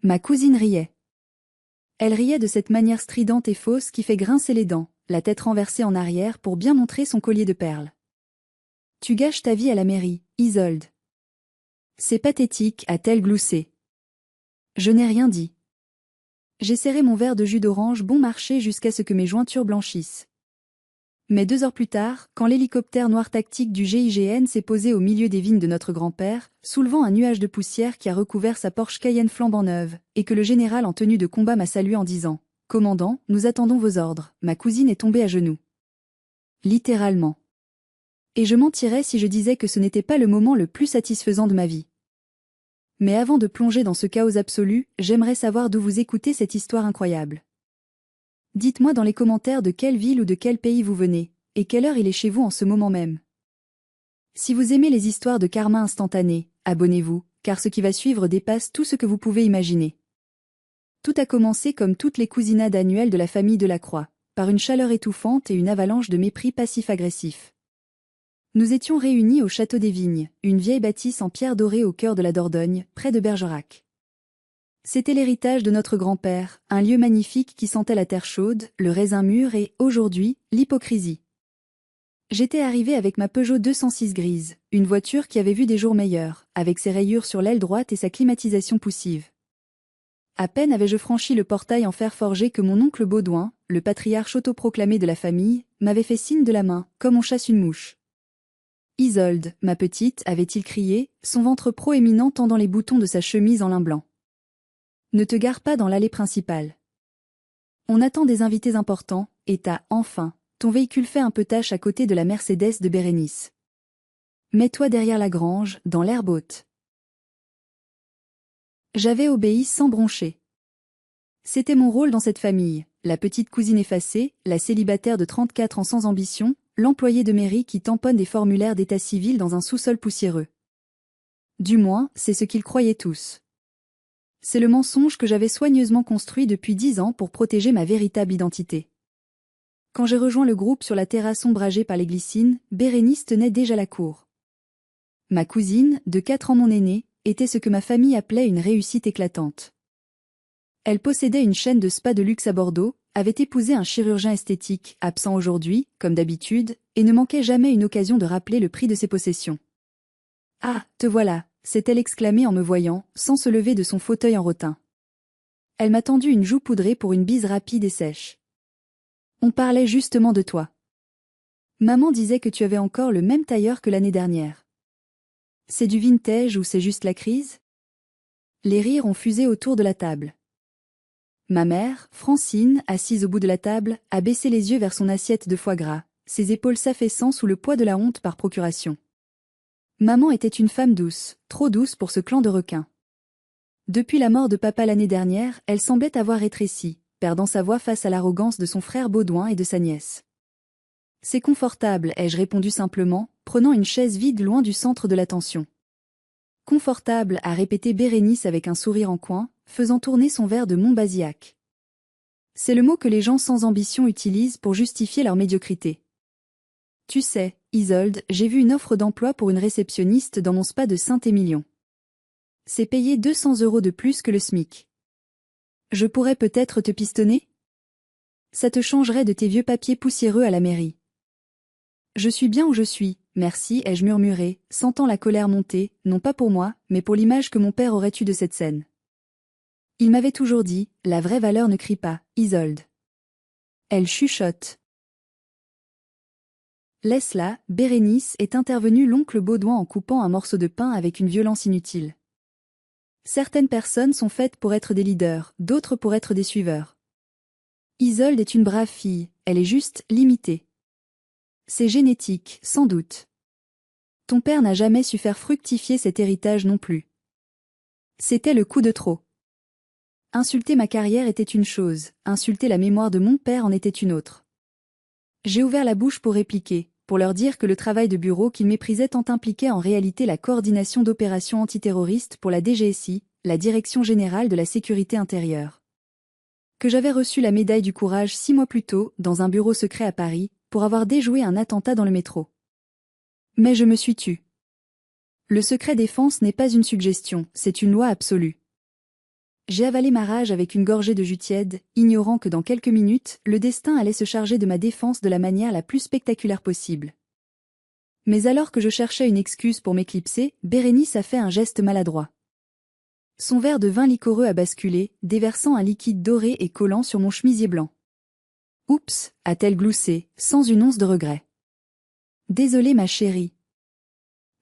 Ma cousine riait. Elle riait de cette manière stridente et fausse qui fait grincer les dents, la tête renversée en arrière pour bien montrer son collier de perles. Tu gâches ta vie à la mairie, Isolde. C'est pathétique, a-t-elle gloussé. Je n'ai rien dit. J'ai serré mon verre de jus d'orange bon marché jusqu'à ce que mes jointures blanchissent. Mais 2 heures plus tard, quand l'hélicoptère noir tactique du GIGN s'est posé au milieu des vignes de notre grand-père, soulevant un nuage de poussière qui a recouvert sa Porsche Cayenne flambant neuve, et que le général en tenue de combat m'a salué en disant « Commandant, nous attendons vos ordres », ma cousine est tombée à genoux. Littéralement. Et je mentirais si je disais que ce n'était pas le moment le plus satisfaisant de ma vie. Mais avant de plonger dans ce chaos absolu, j'aimerais savoir d'où vous écoutez cette histoire incroyable. Dites-moi dans les commentaires de quelle ville ou de quel pays vous venez, et quelle heure il est chez vous en ce moment même. Si vous aimez les histoires de karma instantané, abonnez-vous, car ce qui va suivre dépasse tout ce que vous pouvez imaginer. Tout a commencé comme toutes les cousinades annuelles de la famille Delacroix, par une chaleur étouffante et une avalanche de mépris passif-agressif. Nous étions réunis au Château des Vignes, une vieille bâtisse en pierre dorée au cœur de la Dordogne, près de Bergerac. C'était l'héritage de notre grand-père, un lieu magnifique qui sentait la terre chaude, le raisin mûr et, aujourd'hui, l'hypocrisie. J'étais arrivé avec ma Peugeot 206 grise, une voiture qui avait vu des jours meilleurs, avec ses rayures sur l'aile droite et sa climatisation poussive. À peine avais-je franchi le portail en fer forgé que mon oncle Baudouin, le patriarche autoproclamé de la famille, m'avait fait signe de la main, comme on chasse une mouche. « Isolde, ma petite » avait-il crié, son ventre proéminent tendant les boutons de sa chemise en lin blanc. Ne te gare pas dans l'allée principale. On attend des invités importants, et t'as, enfin, ton véhicule fait un peu tâche à côté de la Mercedes de Bérénice. Mets-toi derrière la grange, dans l'herbe haute. J'avais obéi sans broncher. C'était mon rôle dans cette famille, la petite cousine effacée, la célibataire de 34 ans sans ambition, l'employé de mairie qui tamponne des formulaires d'état civil dans un sous-sol poussiéreux. Du moins, c'est ce qu'ils croyaient tous. C'est le mensonge que j'avais soigneusement construit depuis 10 ans pour protéger ma véritable identité. Quand j'ai rejoint le groupe sur la terrasse ombragée par les glycines, Bérénice tenait déjà la cour. Ma cousine, de 4 ans mon aînée, était ce que ma famille appelait une réussite éclatante. Elle possédait une chaîne de spa de luxe à Bordeaux, avait épousé un chirurgien esthétique, absent aujourd'hui, comme d'habitude, et ne manquait jamais une occasion de rappeler le prix de ses possessions. « Ah, te voilà !» s'est-elle exclamée en me voyant, sans se lever de son fauteuil en rotin. Elle m'a tendu une joue poudrée pour une bise rapide et sèche. On parlait justement de toi. Maman disait que tu avais encore le même tailleur que l'année dernière. C'est du vintage ou c'est juste la crise? Les rires ont fusé autour de la table. Ma mère, Francine, assise au bout de la table, a baissé les yeux vers son assiette de foie gras, ses épaules s'affaissant sous le poids de la honte par procuration. Maman était une femme douce, trop douce pour ce clan de requins. Depuis la mort de papa l'année dernière, elle semblait avoir rétréci, perdant sa voix face à l'arrogance de son frère Baudouin et de sa nièce. « C'est confortable », ai-je répondu simplement, prenant une chaise vide loin du centre de l'attention. « Confortable », a répété Bérénice avec un sourire en coin, faisant tourner son verre de Montbazillac. C'est le mot que les gens sans ambition utilisent pour justifier leur médiocrité. Tu sais, Isolde, j'ai vu une offre d'emploi pour une réceptionniste dans mon spa de Saint-Émilion. C'est payé 200 € de plus que le SMIC. Je pourrais peut-être te pistonner? Ça te changerait de tes vieux papiers poussiéreux à la mairie. Je suis bien où je suis, merci, ai-je murmuré, sentant la colère monter, non pas pour moi, mais pour l'image que mon père aurait eue de cette scène. Il m'avait toujours dit, la vraie valeur ne crie pas, Isolde. Elle chuchote. Laisse-la, Bérénice, est intervenu l'oncle Baudouin en coupant un morceau de pain avec une violence inutile. Certaines personnes sont faites pour être des leaders, d'autres pour être des suiveurs. Isolde est une brave fille, elle est juste limitée. C'est génétique, sans doute. Ton père n'a jamais su faire fructifier cet héritage non plus. C'était le coup de trop. Insulter ma carrière était une chose, insulter la mémoire de mon père en était une autre. J'ai ouvert la bouche pour répliquer, pour leur dire que le travail de bureau qu'ils méprisaient tant impliquait en réalité la coordination d'opérations antiterroristes pour la DGSI, la Direction Générale de la Sécurité Intérieure. Que j'avais reçu la médaille du courage 6 mois plus tôt, dans un bureau secret à Paris, pour avoir déjoué un attentat dans le métro. Mais je me suis tue. Le secret défense n'est pas une suggestion, c'est une loi absolue. J'ai avalé ma rage avec une gorgée de jus tiède, ignorant que dans quelques minutes, le destin allait se charger de ma défense de la manière la plus spectaculaire possible. Mais alors que je cherchais une excuse pour m'éclipser, Bérénice a fait un geste maladroit. Son verre de vin liquoreux a basculé, déversant un liquide doré et collant sur mon chemisier blanc. « Oups » a-t-elle gloussé, sans une once de regret. « Désolée ma chérie.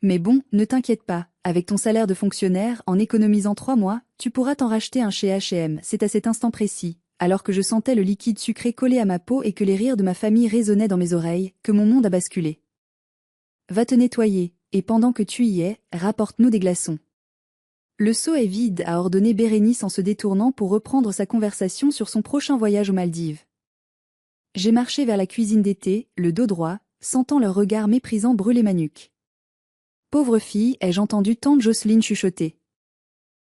Mais bon, ne t'inquiète pas, avec ton salaire de fonctionnaire, en économisant 3 mois, tu pourras t'en racheter un chez H&M, c'est à cet instant précis, alors que je sentais le liquide sucré coller à ma peau et que les rires de ma famille résonnaient dans mes oreilles, que mon monde a basculé. Va te nettoyer, et pendant que tu y es, rapporte-nous des glaçons. Le seau est vide, a ordonné Bérénice en se détournant pour reprendre sa conversation sur son prochain voyage aux Maldives. J'ai marché vers la cuisine d'été, le dos droit, sentant leur regard méprisant brûler ma nuque. Pauvre fille, ai-je entendu tante Jocelyne chuchoter.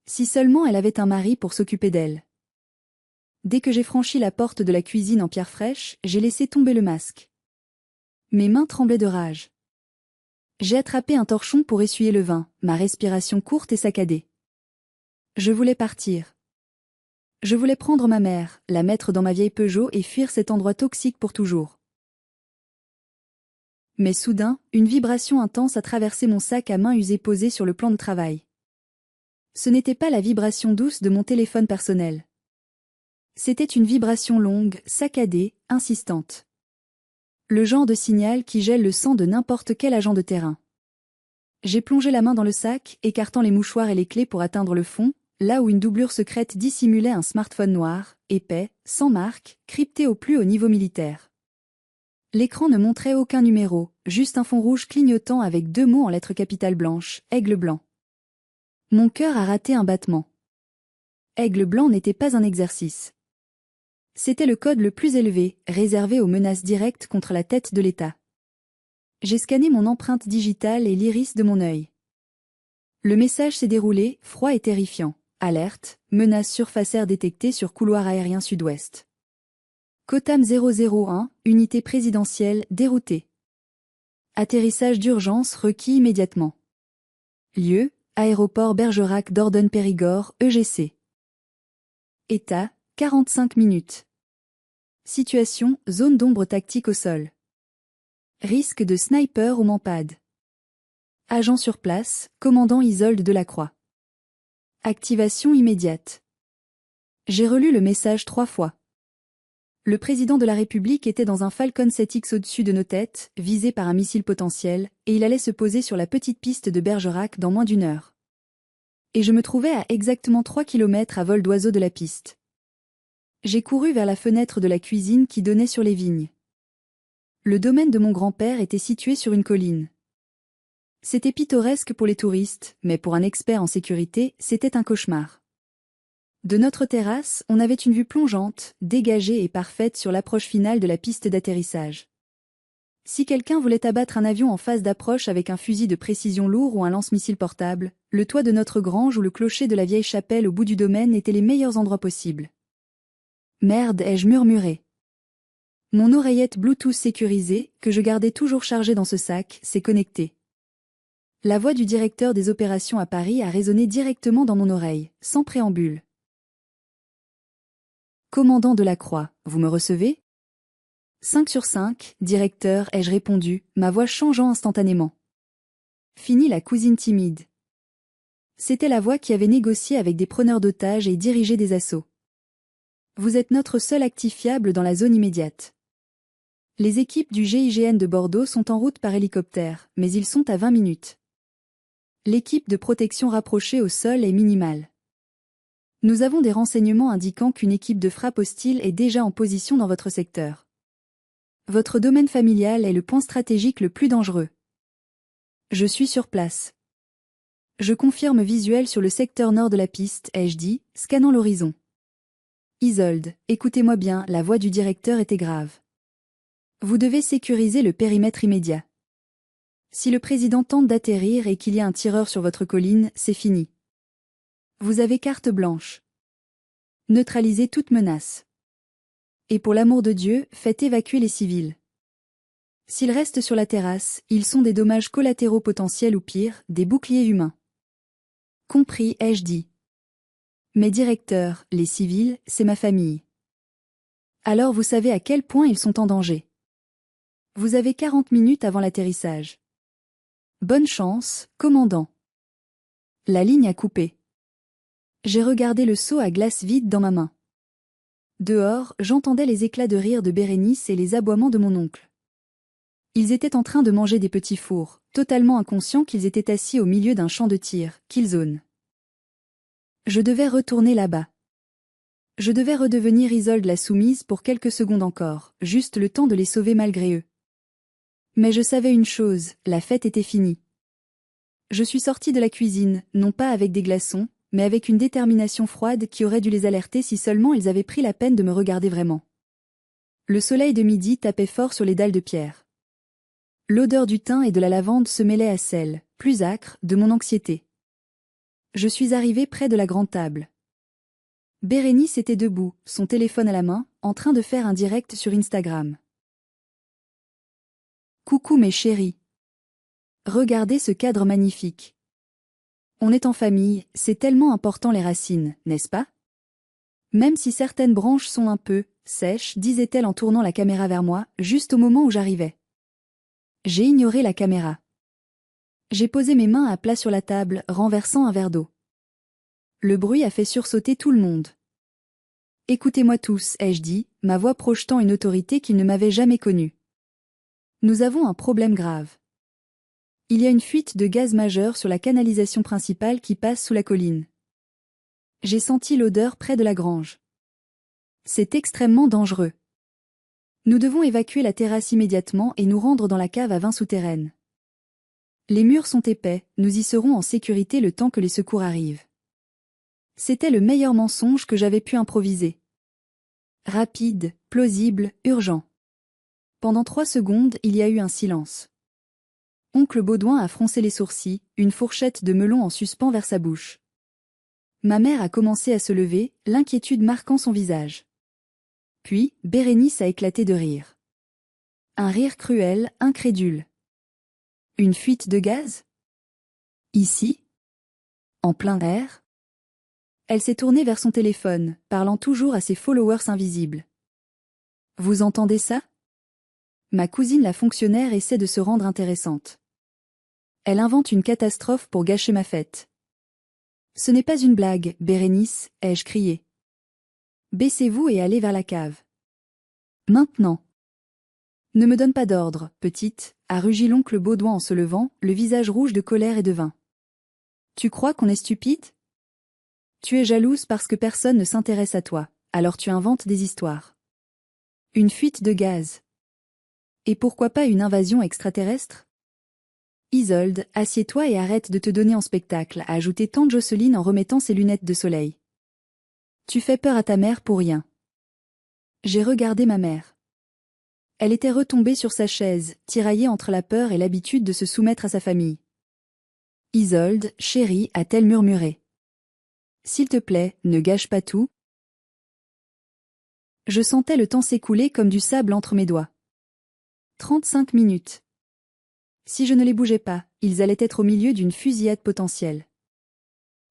Si seulement elle avait un mari pour s'occuper d'elle. Dès que j'ai franchi la porte de la cuisine en pierre fraîche, j'ai laissé tomber le masque. Mes mains tremblaient de rage. J'ai attrapé un torchon pour essuyer le vin, ma respiration courte et saccadée. Je voulais partir. Je voulais prendre ma mère, la mettre dans ma vieille Peugeot et fuir cet endroit toxique pour toujours. Mais soudain, une vibration intense a traversé mon sac à main usé posé sur le plan de travail. Ce n'était pas la vibration douce de mon téléphone personnel. C'était une vibration longue, saccadée, insistante. Le genre de signal qui gèle le sang de n'importe quel agent de terrain. J'ai plongé la main dans le sac, écartant les mouchoirs et les clés pour atteindre le fond, là où une doublure secrète dissimulait un smartphone noir, épais, sans marque, crypté au plus haut niveau militaire. L'écran ne montrait aucun numéro, juste un fond rouge clignotant avec 2 mots en lettres capitales blanches, Aigle blanc. Mon cœur a raté un battement. Aigle blanc n'était pas un exercice. C'était le code le plus élevé, réservé aux menaces directes contre la tête de l'État. J'ai scanné mon empreinte digitale et l'iris de mon œil. Le message s'est déroulé, froid et terrifiant. Alerte, menace surfacière détectée sur couloir aérien sud-ouest. Cotam 001, unité présidentielle, déroutée. Atterrissage d'urgence requis immédiatement. Lieu, aéroport Bergerac Dordogne-Périgord, EGC. État, 45 minutes. Situation, zone d'ombre tactique au sol. Risque de sniper ou mampade. Agent sur place, commandant Isolde Delacroix. Activation immédiate. J'ai relu le message 3 fois. Le président de la République était dans un Falcon 7X au-dessus de nos têtes, visé par un missile potentiel, et il allait se poser sur la petite piste de Bergerac dans moins d'1 heure. Et je me trouvais à exactement 3 kilomètres à vol d'oiseau de la piste. J'ai couru vers la fenêtre de la cuisine qui donnait sur les vignes. Le domaine de mon grand-père était situé sur une colline. C'était pittoresque pour les touristes, mais pour un expert en sécurité, c'était un cauchemar. De notre terrasse, on avait une vue plongeante, dégagée et parfaite sur l'approche finale de la piste d'atterrissage. Si quelqu'un voulait abattre un avion en phase d'approche avec un fusil de précision lourd ou un lance-missile portable, le toit de notre grange ou le clocher de la vieille chapelle au bout du domaine étaient les meilleurs endroits possibles. Merde, ai-je murmuré. Mon oreillette Bluetooth sécurisée, que je gardais toujours chargée dans ce sac, s'est connectée. La voix du directeur des opérations à Paris a résonné directement dans mon oreille, sans préambule. Commandant Delacroix, vous me recevez ? 5 sur 5, directeur, ai-je répondu, ma voix changeant instantanément. Fini la cousine timide. C'était la voix qui avait négocié avec des preneurs d'otages et dirigé des assauts. Vous êtes notre seul actif fiable dans la zone immédiate. Les équipes du GIGN de Bordeaux sont en route par hélicoptère, mais ils sont à 20 minutes. L'équipe de protection rapprochée au sol est minimale. Nous avons des renseignements indiquant qu'une équipe de frappe hostile est déjà en position dans votre secteur. Votre domaine familial est le point stratégique le plus dangereux. Je suis sur place. Je confirme visuel sur le secteur nord de la piste, ai-je dit, scannant l'horizon. Isolde, écoutez-moi bien, la voix du directeur était grave. Vous devez sécuriser le périmètre immédiat. Si le président tente d'atterrir et qu'il y a un tireur sur votre colline, c'est fini. Vous avez carte blanche. Neutralisez toute menace. Et pour l'amour de Dieu, faites évacuer les civils. S'ils restent sur la terrasse, ils sont des dommages collatéraux potentiels ou pire, des boucliers humains. Compris, ai-je dit. Mes directeurs, les civils, c'est ma famille. Alors vous savez à quel point ils sont en danger. Vous avez 40 minutes avant l'atterrissage. Bonne chance, commandant. La ligne a coupé. J'ai regardé le seau à glace vide dans ma main. Dehors, j'entendais les éclats de rire de Bérénice et les aboiements de mon oncle. Ils étaient en train de manger des petits fours, totalement inconscients qu'ils étaient assis au milieu d'un champ de tir, Killzone. Je devais retourner là-bas. Je devais redevenir Isolde la soumise pour quelques secondes encore, juste le temps de les sauver malgré eux. Mais je savais une chose, la fête était finie. Je suis sortie de la cuisine, non pas avec des glaçons, mais avec une détermination froide qui aurait dû les alerter si seulement ils avaient pris la peine de me regarder vraiment. Le soleil de midi tapait fort sur les dalles de pierre. L'odeur du thym et de la lavande se mêlait à celle, plus âcre, de mon anxiété. Je suis arrivée près de la grande table. Bérénice était debout, son téléphone à la main, en train de faire un direct sur Instagram. Coucou mes chéris. Regardez ce cadre magnifique. On est en famille, c'est tellement important les racines, n'est-ce pas? Même si certaines branches sont un peu sèches, disait-elle en tournant la caméra vers moi, juste au moment où j'arrivais. J'ai ignoré la caméra. J'ai posé mes mains à plat sur la table, renversant un verre d'eau. Le bruit a fait sursauter tout le monde. Écoutez-moi tous, ai-je dit, ma voix projetant une autorité qu'ils ne m'avaient jamais connue. Nous avons un problème grave. Il y a une fuite de gaz majeure sur la canalisation principale qui passe sous la colline. J'ai senti l'odeur près de la grange. C'est extrêmement dangereux. Nous devons évacuer la terrasse immédiatement et nous rendre dans la cave à vin souterraine. Les murs sont épais, nous y serons en sécurité le temps que les secours arrivent. C'était le meilleur mensonge que j'avais pu improviser. Rapide, plausible, urgent. Pendant 3 secondes, il y a eu un silence. Oncle Baudouin a froncé les sourcils, une fourchette de melon en suspens vers sa bouche. Ma mère a commencé à se lever, l'inquiétude marquant son visage. Puis, Bérénice a éclaté de rire. Un rire cruel, incrédule. Une fuite de gaz? Ici? En plein air? Elle s'est tournée vers son téléphone, parlant toujours à ses followers invisibles. Vous entendez ça? Ma cousine la fonctionnaire essaie de se rendre intéressante. Elle invente une catastrophe pour gâcher ma fête. Ce n'est pas une blague, Bérénice, ai-je crié. Baissez-vous et allez vers la cave. Maintenant. Ne me donne pas d'ordre, petite, a rugi l'oncle Baudouin en se levant, le visage rouge de colère et de vin. Tu crois qu'on est stupide? Tu es jalouse parce que personne ne s'intéresse à toi, alors tu inventes des histoires. Une fuite de gaz. Et pourquoi pas une invasion extraterrestre? Isolde, assieds-toi et arrête de te donner en spectacle, a ajouté tante Jocelyne en remettant ses lunettes de soleil. Tu fais peur à ta mère pour rien. J'ai regardé ma mère. Elle était retombée sur sa chaise, tiraillée entre la peur et l'habitude de se soumettre à sa famille. Isolde, chérie, a-t-elle murmuré. S'il te plaît, ne gâche pas tout. Je sentais le temps s'écouler comme du sable entre mes doigts. 35 minutes. Si je ne les bougeais pas, ils allaient être au milieu d'une fusillade potentielle.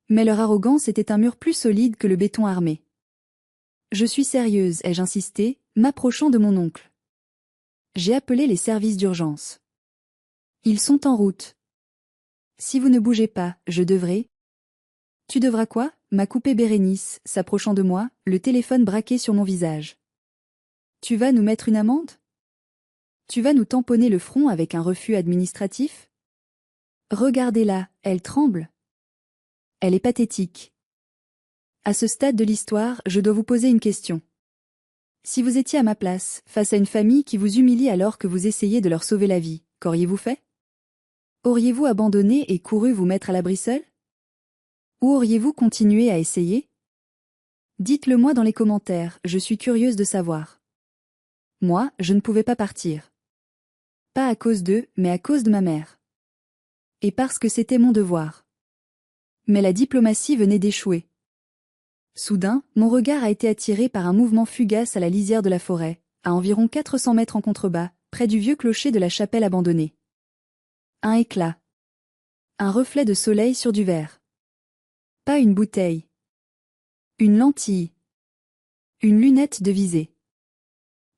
Mais leur arrogance était un mur plus solide que le béton armé. Je suis sérieuse, ai-je insisté, m'approchant de mon oncle. J'ai appelé les services d'urgence. Ils sont en route. Si vous ne bougez pas, je devrais... Tu devras quoi? M'a coupé Bérénice, s'approchant de moi, le téléphone braqué sur mon visage. Tu vas nous mettre une amende? Tu vas nous tamponner le front avec un refus administratif? Regardez-la, elle tremble. Elle est pathétique. À ce stade de l'histoire, je dois vous poser une question. Si vous étiez à ma place, face à une famille qui vous humilie alors que vous essayez de leur sauver la vie, qu'auriez-vous fait? Auriez-vous abandonné et couru vous mettre à l'abri seul? Ou auriez-vous continué à essayer? Dites-le moi dans les commentaires, je suis curieuse de savoir. Moi, je ne pouvais pas partir. Pas à cause d'eux, mais à cause de ma mère. Et parce que c'était mon devoir. Mais la diplomatie venait d'échouer. Soudain, mon regard a été attiré par un mouvement fugace à la lisière de la forêt, à environ 400 mètres en contrebas, près du vieux clocher de la chapelle abandonnée. Un éclat. Un reflet de soleil sur du verre. Pas une bouteille. Une lentille. Une lunette de visée.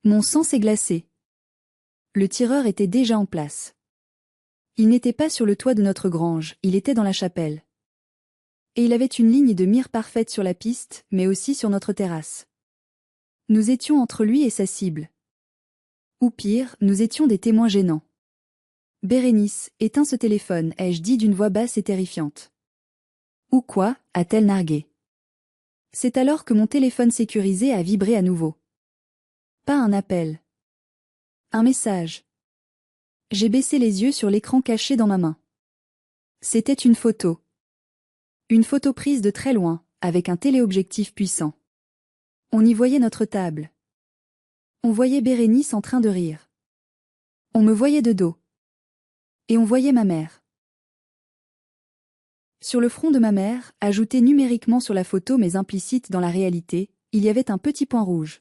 Mon sang s'est glacé. Le tireur était déjà en place. Il n'était pas sur le toit de notre grange, il était dans la chapelle. Et il avait une ligne de mire parfaite sur la piste, mais aussi sur notre terrasse. Nous étions entre lui et sa cible. Ou pire, nous étions des témoins gênants. « Bérénice, éteins ce téléphone », ai-je dit d'une voix basse et terrifiante. « Ou quoi » a-t-elle nargué. C'est alors que mon téléphone sécurisé a vibré à nouveau. Pas un appel. Un message. J'ai baissé les yeux sur l'écran caché dans ma main. C'était une photo. Une photo prise de très loin, avec un téléobjectif puissant. On y voyait notre table. On voyait Bérénice en train de rire. On me voyait de dos. Et on voyait ma mère. Sur le front de ma mère, ajouté numériquement sur la photo mais implicite dans la réalité, il y avait un petit point rouge.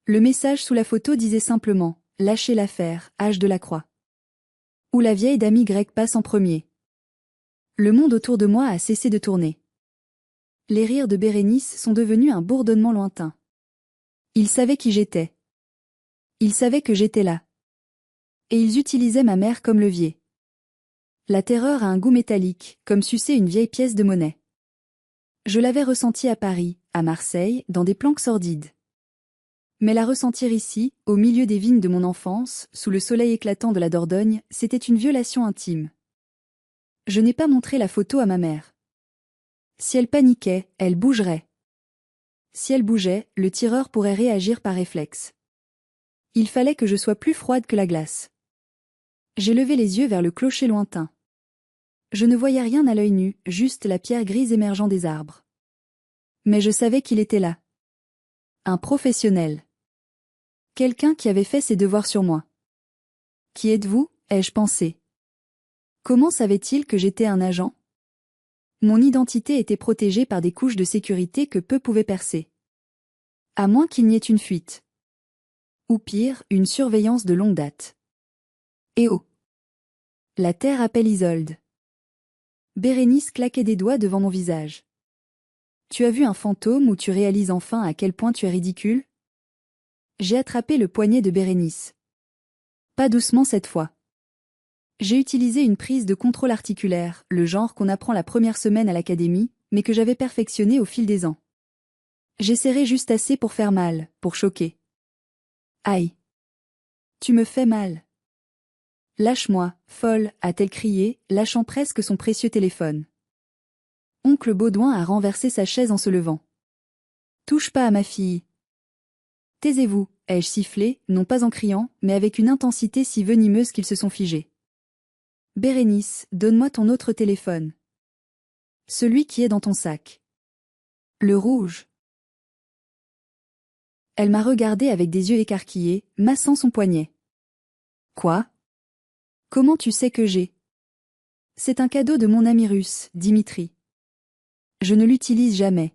Le message sous la photo disait simplement « Lâchez l'affaire, H de la Croix ». Où la vieille dame Y passe en premier. Le monde autour de moi a cessé de tourner. Les rires de Bérénice sont devenus un bourdonnement lointain. Ils savaient qui j'étais. Ils savaient que j'étais là. Et ils utilisaient ma mère comme levier. La terreur a un goût métallique, comme sucer une vieille pièce de monnaie. Je l'avais ressentie à Paris, à Marseille, dans des planques sordides. Mais la ressentir ici, au milieu des vignes de mon enfance, sous le soleil éclatant de la Dordogne, c'était une violation intime. Je n'ai pas montré la photo à ma mère. Si elle paniquait, elle bougerait. Si elle bougeait, le tireur pourrait réagir par réflexe. Il fallait que je sois plus froide que la glace. J'ai levé les yeux vers le clocher lointain. Je ne voyais rien à l'œil nu, juste la pierre grise émergeant des arbres. Mais je savais qu'il était là. Un professionnel. Quelqu'un qui avait fait ses devoirs sur moi. Qui êtes-vous, ai-je pensé. Comment savait-il que j'étais un agent? Mon identité était protégée par des couches de sécurité que peu pouvaient percer. À moins qu'il n'y ait une fuite. Ou pire, une surveillance de longue date. Eh oh! La terre appelle Isolde. Bérénice claquait des doigts devant mon visage. Tu as vu un fantôme ou tu réalises enfin à quel point tu es ridicule? J'ai attrapé le poignet de Bérénice. Pas doucement cette fois. J'ai utilisé une prise de contrôle articulaire, le genre qu'on apprend la première semaine à l'académie, mais que j'avais perfectionné au fil des ans. J'ai serré juste assez pour faire mal, pour choquer. Aïe! Tu me fais mal. Lâche-moi, folle, a-t-elle crié, lâchant presque son précieux téléphone. Oncle Baudouin a renversé sa chaise en se levant. Touche pas à ma fille. Taisez-vous, ai-je sifflé, non pas en criant, mais avec une intensité si venimeuse qu'ils se sont figés. Bérénice, donne-moi ton autre téléphone. Celui qui est dans ton sac. Le rouge. Elle m'a regardé avec des yeux écarquillés, massant son poignet. Quoi? Comment tu sais que j'ai? C'est un cadeau de mon ami russe, Dimitri. Je ne l'utilise jamais.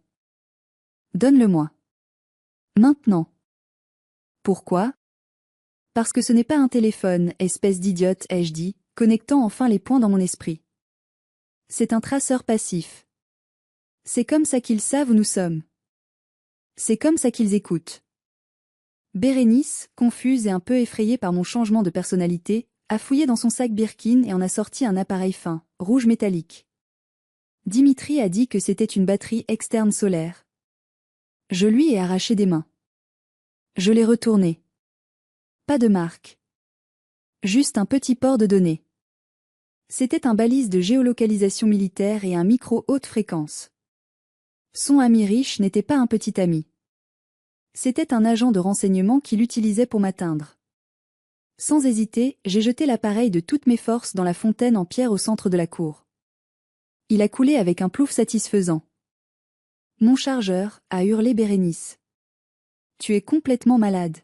Donne-le-moi. Maintenant. Pourquoi? Parce que ce n'est pas un téléphone, espèce d'idiote, ai-je dit, connectant enfin les points dans mon esprit. C'est un traceur passif. C'est comme ça qu'ils savent où nous sommes. C'est comme ça qu'ils écoutent. Bérénice, confuse et un peu effrayée par mon changement de personnalité, a fouillé dans son sac Birkin et en a sorti un appareil fin, rouge métallique. Dimitri a dit que c'était une batterie externe solaire. Je lui ai arraché des mains. Je l'ai retourné. Pas de marque. Juste un petit port de données. C'était un balise de géolocalisation militaire et un micro haute fréquence. Son ami riche n'était pas un petit ami. C'était un agent de renseignement qui l'utilisait pour m'atteindre. Sans hésiter, j'ai jeté l'appareil de toutes mes forces dans la fontaine en pierre au centre de la cour. Il a coulé avec un plouf satisfaisant. Mon chargeur, a hurlé Bérénice. Tu es complètement malade.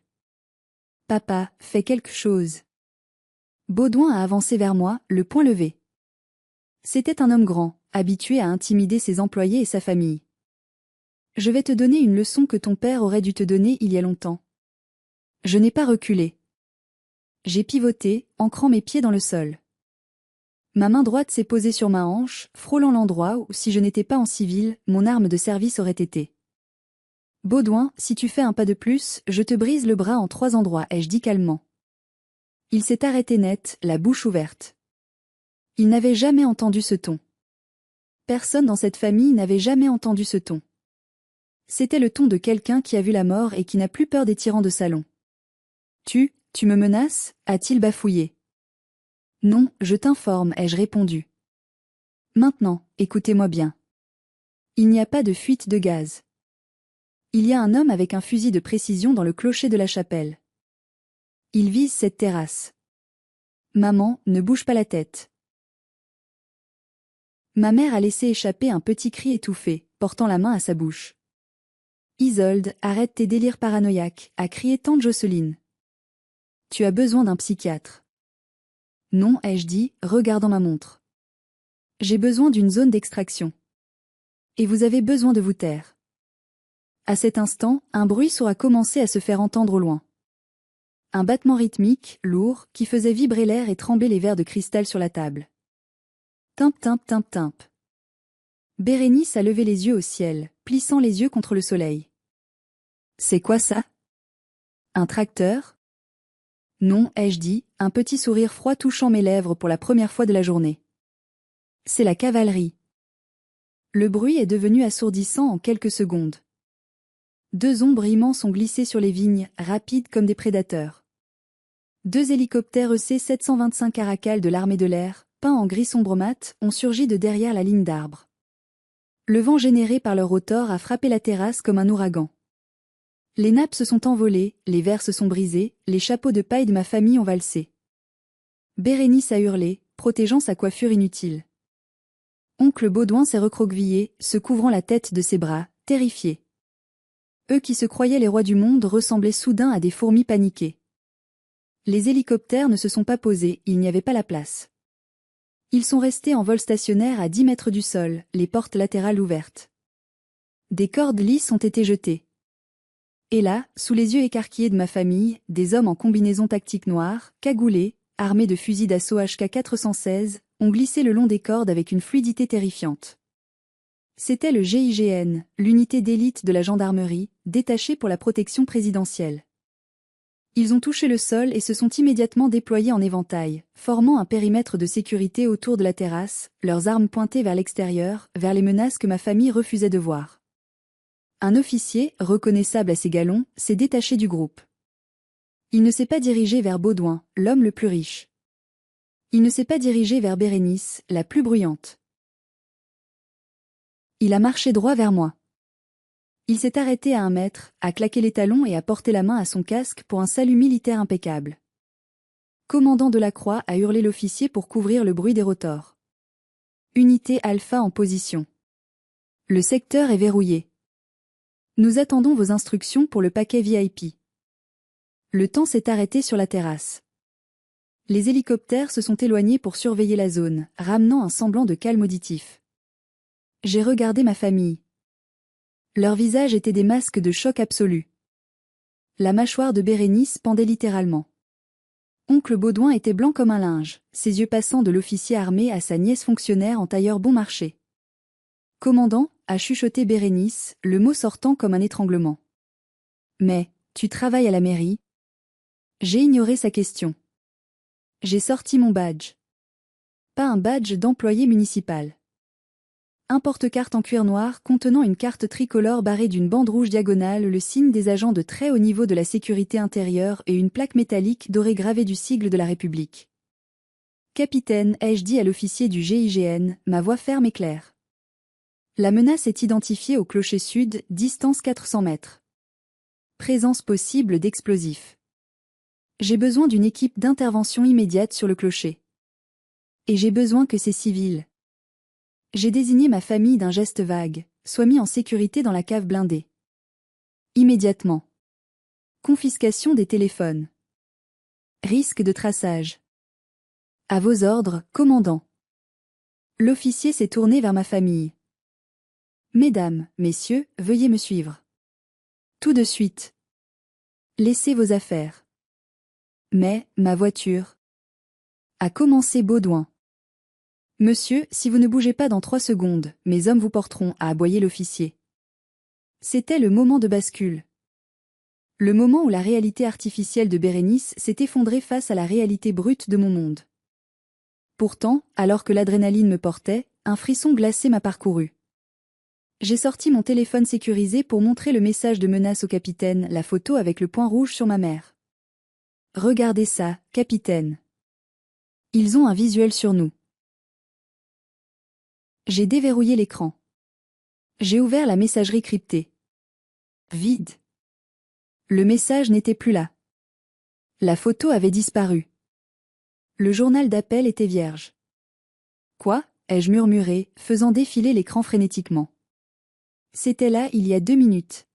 Papa, fais quelque chose. Baudouin a avancé vers moi, le poing levé. C'était un homme grand, habitué à intimider ses employés et sa famille. Je vais te donner une leçon que ton père aurait dû te donner il y a longtemps. Je n'ai pas reculé. J'ai pivoté, ancrant mes pieds dans le sol. Ma main droite s'est posée sur ma hanche, frôlant l'endroit où, si je n'étais pas en civil, mon arme de service aurait été. Baudouin, si tu fais un pas de plus, je te brise le bras en 3 endroits, ai-je dit calmement. Il s'est arrêté net, la bouche ouverte. Il n'avait jamais entendu ce ton. Personne dans cette famille n'avait jamais entendu ce ton. C'était le ton de quelqu'un qui a vu la mort et qui n'a plus peur des tyrans de salon. Tu me menaces, a-t-il bafouillé. Non, je t'informe, ai-je répondu. Maintenant, écoutez-moi bien. Il n'y a pas de fuite de gaz. Il y a un homme avec un fusil de précision dans le clocher de la chapelle. Il vise cette terrasse. Maman, ne bouge pas la tête. Ma mère a laissé échapper un petit cri étouffé, portant la main à sa bouche. Isolde, arrête tes délires paranoïaques, a crié tante Jocelyne. Tu as besoin d'un psychiatre. Non, ai-je dit, regardant ma montre. J'ai besoin d'une zone d'extraction. Et vous avez besoin de vous taire. À cet instant, un bruit sourd a commencé à se faire entendre au loin. Un battement rythmique, lourd, qui faisait vibrer l'air et trembler les verres de cristal sur la table. Timp timp timp timp. Bérénice a levé les yeux au ciel, plissant les yeux contre le soleil. C'est quoi ça? Un tracteur? Non, ai-je dit, un petit sourire froid touchant mes lèvres pour la première fois de la journée. C'est la cavalerie. Le bruit est devenu assourdissant en quelques secondes. 2 ombres immenses ont glissé sur les vignes, rapides comme des prédateurs. 2 hélicoptères EC-725 Caracal de l'armée de l'air, peints en gris sombre mat, ont surgi de derrière la ligne d'arbres. Le vent généré par leur rotor a frappé la terrasse comme un ouragan. Les nappes se sont envolées, les verres se sont brisés, les chapeaux de paille de ma famille ont valsé. Bérénice a hurlé, protégeant sa coiffure inutile. Oncle Baudouin s'est recroquevillé, se couvrant la tête de ses bras, terrifié. Eux qui se croyaient les rois du monde ressemblaient soudain à des fourmis paniquées. Les hélicoptères ne se sont pas posés, il n'y avait pas la place. Ils sont restés en vol stationnaire à 10 mètres du sol, les portes latérales ouvertes. Des cordes lisses ont été jetées. Et là, sous les yeux écarquillés de ma famille, des hommes en combinaison tactique noire, cagoulés, armés de fusils d'assaut HK-416, ont glissé le long des cordes avec une fluidité terrifiante. C'était le GIGN, l'unité d'élite de la gendarmerie, détachée pour la protection présidentielle. Ils ont touché le sol et se sont immédiatement déployés en éventail, formant un périmètre de sécurité autour de la terrasse, leurs armes pointées vers l'extérieur, vers les menaces que ma famille refusait de voir. Un officier, reconnaissable à ses galons, s'est détaché du groupe. Il ne s'est pas dirigé vers Baudouin, l'homme le plus riche. Il ne s'est pas dirigé vers Bérénice, la plus bruyante. Il a marché droit vers moi. Il s'est arrêté à 1 mètre, a claqué les talons et a porté la main à son casque pour un salut militaire impeccable. Commandant de la Croix, a hurlé l'officier pour couvrir le bruit des rotors. Unité Alpha en position. Le secteur est verrouillé. Nous attendons vos instructions pour le paquet VIP. Le temps s'est arrêté sur la terrasse. Les hélicoptères se sont éloignés pour surveiller la zone, ramenant un semblant de calme auditif. J'ai regardé ma famille. Leurs visages étaient des masques de choc absolu. La mâchoire de Bérénice pendait littéralement. Oncle Baudouin était blanc comme un linge, ses yeux passant de l'officier armé à sa nièce fonctionnaire en tailleur bon marché. Commandant, a chuchoté Bérénice, le mot sortant comme un étranglement. Mais, tu travailles à la mairie? J'ai ignoré sa question. J'ai sorti mon badge. Pas un badge d'employé municipal. Un porte-carte en cuir noir contenant une carte tricolore barrée d'une bande rouge diagonale, le signe des agents de très haut niveau de la sécurité intérieure et une plaque métallique dorée gravée du sigle de la République. Capitaine, ai-je dit à l'officier du GIGN, ma voix ferme et claire. La menace est identifiée au clocher sud, distance 400 mètres. Présence possible d'explosifs. J'ai besoin d'une équipe d'intervention immédiate sur le clocher. Et j'ai besoin que ces civils. J'ai désigné ma famille d'un geste vague, soient mis en sécurité dans la cave blindée. Immédiatement. Confiscation des téléphones. Risque de traçage. À vos ordres, commandant. L'officier s'est tourné vers ma famille. Mesdames, messieurs, veuillez me suivre. Tout de suite. Laissez vos affaires. Mais, ma voiture. A commencé Baudouin. Monsieur, si vous ne bougez pas dans 3 secondes, mes hommes vous porteront, a aboyé l'officier. C'était le moment de bascule. Le moment où la réalité artificielle de Bérénice s'est effondrée face à la réalité brute de mon monde. Pourtant, alors que l'adrénaline me portait, un frisson glacé m'a parcouru. J'ai sorti mon téléphone sécurisé pour montrer le message de menace au capitaine, la photo avec le point rouge sur ma mère. Regardez ça, capitaine. Ils ont un visuel sur nous. J'ai déverrouillé l'écran. J'ai ouvert la messagerie cryptée. Vide. Le message n'était plus là. La photo avait disparu. Le journal d'appel était vierge. Quoi ? Ai-je murmuré, faisant défiler l'écran frénétiquement. C'était là il y a 2 minutes.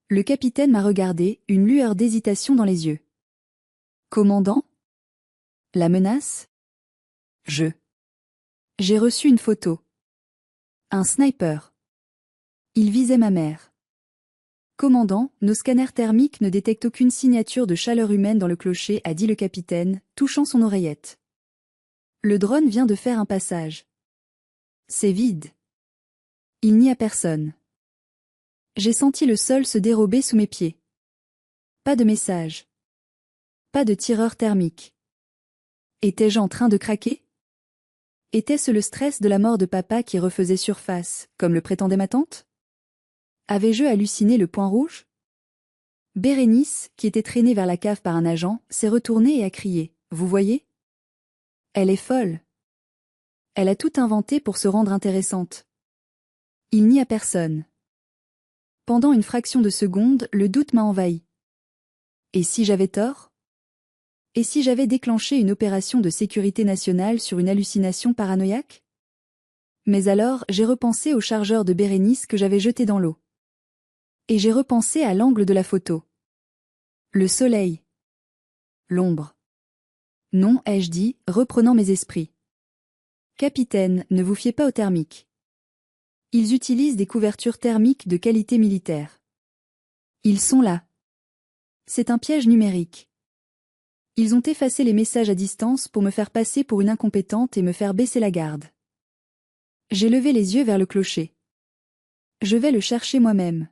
Le capitaine m'a regardé, une lueur d'hésitation dans les yeux. Commandant ? La menace ? J'ai reçu une photo. Un sniper. Il visait ma mère. Commandant, nos scanners thermiques ne détectent aucune signature de chaleur humaine dans le clocher, a dit le capitaine, touchant son oreillette. Le drone vient de faire un passage. C'est vide. Il n'y a personne. J'ai senti le sol se dérober sous mes pieds. Pas de message. Pas de tireur thermique. Étais-je en train de craquer ? Était-ce le stress de la mort de papa qui refaisait surface, comme le prétendait ma tante ? Avais-je halluciné le point rouge ? Bérénice, qui était traînée vers la cave par un agent, s'est retournée et a crié. Vous voyez ? Elle est folle. Elle a tout inventé pour se rendre intéressante. Il n'y a personne. Pendant une fraction de seconde, le doute m'a envahi. Et si j'avais tort ? Et si j'avais déclenché une opération de sécurité nationale sur une hallucination paranoïaque ? Mais alors, j'ai repensé au chargeur de Bérénice que j'avais jeté dans l'eau. Et j'ai repensé à l'angle de la photo. Le soleil. L'ombre. Non, ai-je dit, reprenant mes esprits. Capitaine, ne vous fiez pas aux thermiques. Ils utilisent des couvertures thermiques de qualité militaire. Ils sont là. C'est un piège numérique. Ils ont effacé les messages à distance pour me faire passer pour une incompétente et me faire baisser la garde. J'ai levé les yeux vers le clocher. Je vais le chercher moi-même.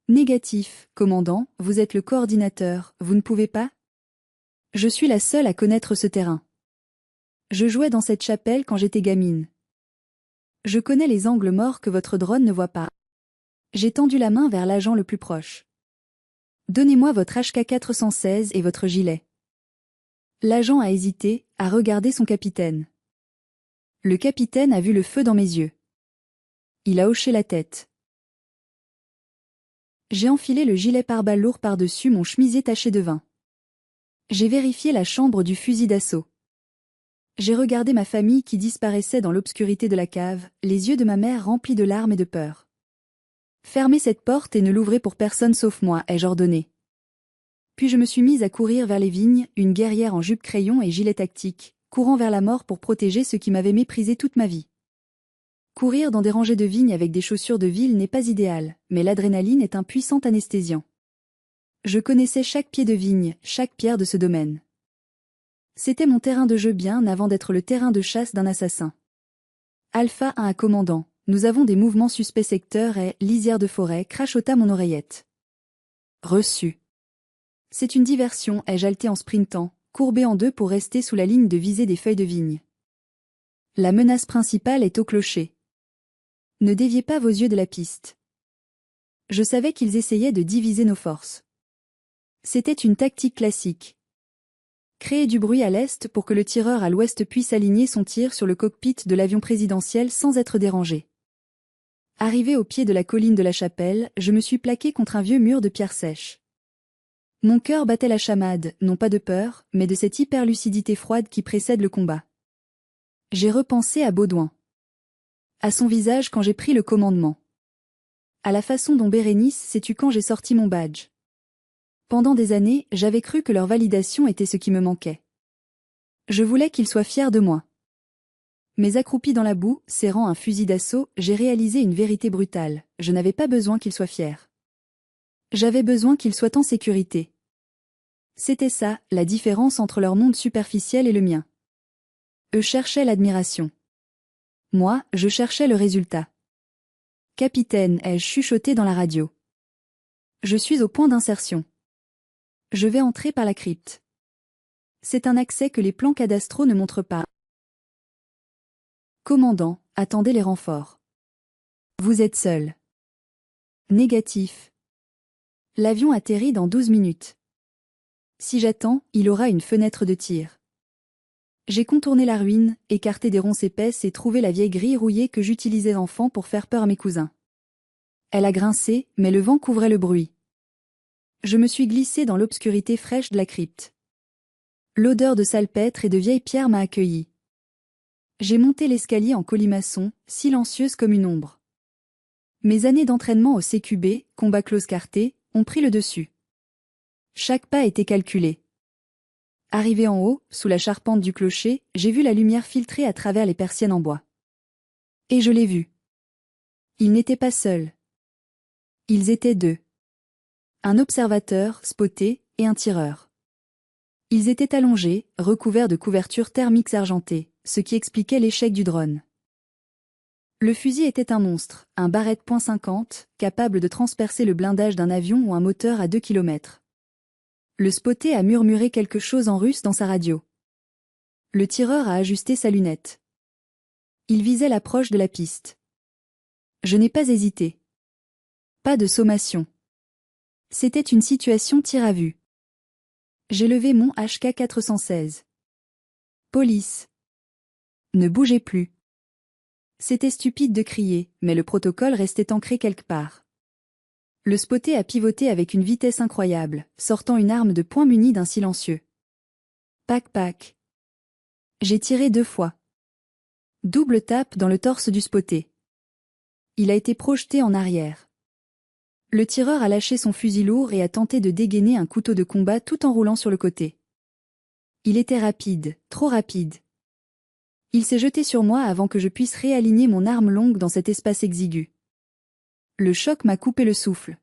Négatif, commandant, vous êtes le coordinateur, vous ne pouvez pas ? Je suis la seule à connaître ce terrain. Je jouais dans cette chapelle quand j'étais gamine. Je connais les angles morts que votre drone ne voit pas. J'ai tendu la main vers l'agent le plus proche. Donnez-moi votre HK-416 et votre gilet. L'agent a hésité, a regardé son capitaine. Le capitaine a vu le feu dans mes yeux. Il a hoché la tête. J'ai enfilé le gilet pare-balles lourd par-dessus mon chemisier taché de vin. J'ai vérifié la chambre du fusil d'assaut. J'ai regardé ma famille qui disparaissait dans l'obscurité de la cave, les yeux de ma mère remplis de larmes et de peur. Fermez cette porte et ne l'ouvrez pour personne sauf moi, ai-je ordonné. Puis je me suis mise à courir vers les vignes, une guerrière en jupe crayon et gilet tactique, courant vers la mort pour protéger ceux qui m'avaient méprisé toute ma vie. Courir dans des rangées de vignes avec des chaussures de ville n'est pas idéal, mais l'adrénaline est un puissant anesthésiant. Je connaissais chaque pied de vigne, chaque pierre de ce domaine. C'était mon terrain de jeu bien avant d'être le terrain de chasse d'un assassin. Alpha a un commandant, nous avons des mouvements suspects secteur et lisière de forêt, crachota mon oreillette. Reçu. C'est une diversion, ai-je haleté en sprintant, courbé en deux pour rester sous la ligne de visée des feuilles de vigne. La menace principale est au clocher. Ne déviez pas vos yeux de la piste. Je savais qu'ils essayaient de diviser nos forces. C'était une tactique classique. Créer du bruit à l'est pour que le tireur à l'ouest puisse aligner son tir sur le cockpit de l'avion présidentiel sans être dérangé. Arrivé au pied de la colline de la chapelle, je me suis plaqué contre un vieux mur de pierre sèche. Mon cœur battait la chamade, non pas de peur, mais de cette hyperlucidité froide qui précède le combat. J'ai repensé à Baudouin. À son visage quand j'ai pris le commandement. À la façon dont Bérénice s'est tue quand j'ai sorti mon badge. Pendant des années, j'avais cru que leur validation était ce qui me manquait. Je voulais qu'ils soient fiers de moi. Mais accroupi dans la boue, serrant un fusil d'assaut, j'ai réalisé une vérité brutale, je n'avais pas besoin qu'ils soient fiers. J'avais besoin qu'ils soient en sécurité. C'était ça, la différence entre leur monde superficiel et le mien. Eux cherchaient l'admiration. Moi, je cherchais le résultat. Capitaine, ai-je chuchoté dans la radio. Je suis au point d'insertion. Je vais entrer par la crypte. C'est un accès que les plans cadastraux ne montrent pas. Commandant, attendez les renforts. Vous êtes seul. Négatif. L'avion atterrit dans 12 minutes. Si j'attends, il aura une fenêtre de tir. J'ai contourné la ruine, écarté des ronces épaisses et trouvé la vieille grille rouillée que j'utilisais enfant pour faire peur à mes cousins. Elle a grincé, mais le vent couvrait le bruit. Je me suis glissé dans l'obscurité fraîche de la crypte. L'odeur de salpêtre et de vieilles pierres m'a accueilli. J'ai monté l'escalier en colimaçon, silencieuse comme une ombre. Mes années d'entraînement au CQB, combat close quarté, ont pris le dessus. Chaque pas était calculé. Arrivé en haut, sous la charpente du clocher, j'ai vu la lumière filtrer à travers les persiennes en bois. Et je l'ai vu. Ils n'étaient pas seuls. Ils étaient deux. Un observateur, spoté, et un tireur. Ils étaient allongés, recouverts de couvertures thermiques argentées, ce qui expliquait l'échec du drone. Le fusil était un monstre, un Barrett .50, capable de transpercer le blindage d'un avion ou un moteur à 2 km. Le spoté a murmuré quelque chose en russe dans sa radio. Le tireur a ajusté sa lunette. Il visait l'approche de la piste. Je n'ai pas hésité. Pas de sommation. C'était une situation tir à vue. J'ai levé mon HK-416. Police. Ne bougez plus. C'était stupide de crier, mais le protocole restait ancré quelque part. Le spoté a pivoté avec une vitesse incroyable, sortant une arme de poing munie d'un silencieux. Pac-pac. J'ai tiré 2 fois. Double tape dans le torse du spoté. Il a été projeté en arrière. Le tireur a lâché son fusil lourd et a tenté de dégainer un couteau de combat tout en roulant sur le côté. Il était rapide, trop rapide. Il s'est jeté sur moi avant que je puisse réaligner mon arme longue dans cet espace exigu. Le choc m'a coupé le souffle.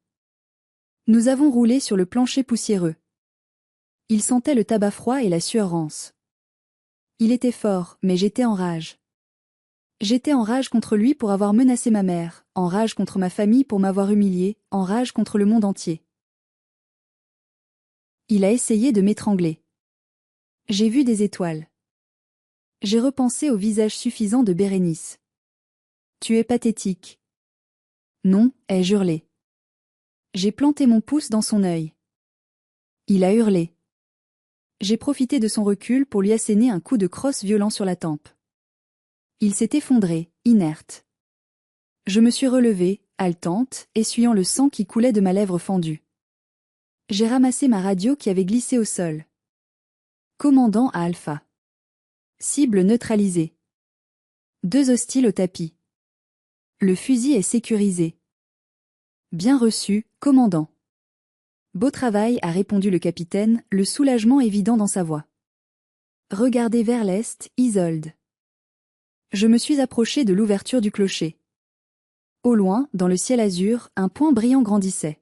Nous avons roulé sur le plancher poussiéreux. Il sentait le tabac froid et la sueur rance. Il était fort, mais j'étais en rage. J'étais en rage contre lui pour avoir menacé ma mère, en rage contre ma famille pour m'avoir humilié, en rage contre le monde entier. Il a essayé de m'étrangler. J'ai vu des étoiles. J'ai repensé au visage suffisant de Bérénice. Tu es pathétique. Non, ai-je hurlé. J'ai planté mon pouce dans son œil. Il a hurlé. J'ai profité de son recul pour lui asséner un coup de crosse violent sur la tempe. Il s'est effondré, inerte. Je me suis relevée, haletante, essuyant le sang qui coulait de ma lèvre fendue. J'ai ramassé ma radio qui avait glissé au sol. Commandant à Alpha. Cible neutralisée. 2 hostiles au tapis. Le fusil est sécurisé. Bien reçu, commandant. Beau travail, a répondu le capitaine, le soulagement évident dans sa voix. Regardez vers l'est, Isolde. Je me suis approché de l'ouverture du clocher. Au loin, dans le ciel azur, un point brillant grandissait.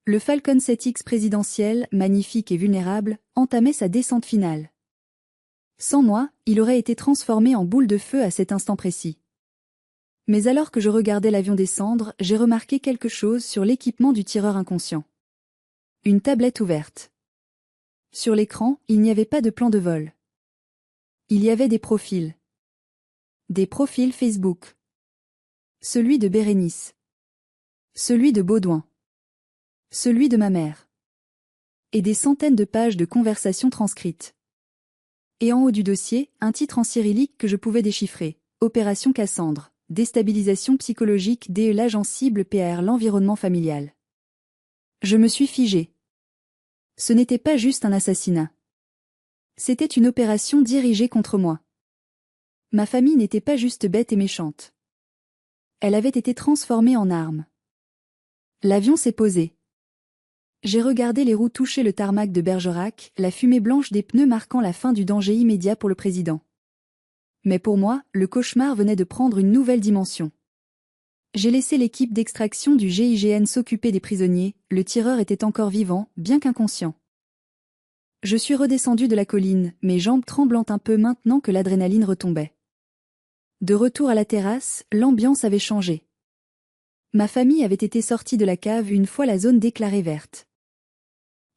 Le Falcon 7X présidentiel, magnifique et vulnérable, entamait sa descente finale. Sans moi, il aurait été transformé en boule de feu à cet instant précis. Mais alors que je regardais l'avion descendre, j'ai remarqué quelque chose sur l'équipement du tireur inconscient. Une tablette ouverte. Sur l'écran, il n'y avait pas de plan de vol. Il y avait des profils. Des profils Facebook. Celui de Bérénice. Celui de Baudouin. Celui de ma mère. Et des centaines de pages de conversations transcrites. Et en haut du dossier, un titre en cyrillique que je pouvais déchiffrer. Opération Cassandre. Déstabilisation psychologique dès l'agent cible PR l'environnement familial. Je me suis figé. Ce n'était pas juste un assassinat. C'était une opération dirigée contre moi. Ma famille n'était pas juste bête et méchante. Elle avait été transformée en arme. L'avion s'est posé. J'ai regardé les roues toucher le tarmac de Bergerac, la fumée blanche des pneus marquant la fin du danger immédiat pour le président. Mais pour moi, le cauchemar venait de prendre une nouvelle dimension. J'ai laissé l'équipe d'extraction du GIGN s'occuper des prisonniers, le tireur était encore vivant, bien qu'inconscient. Je suis redescendu de la colline, mes jambes tremblant un peu maintenant que l'adrénaline retombait. De retour à la terrasse, l'ambiance avait changé. Ma famille avait été sortie de la cave une fois la zone déclarée verte.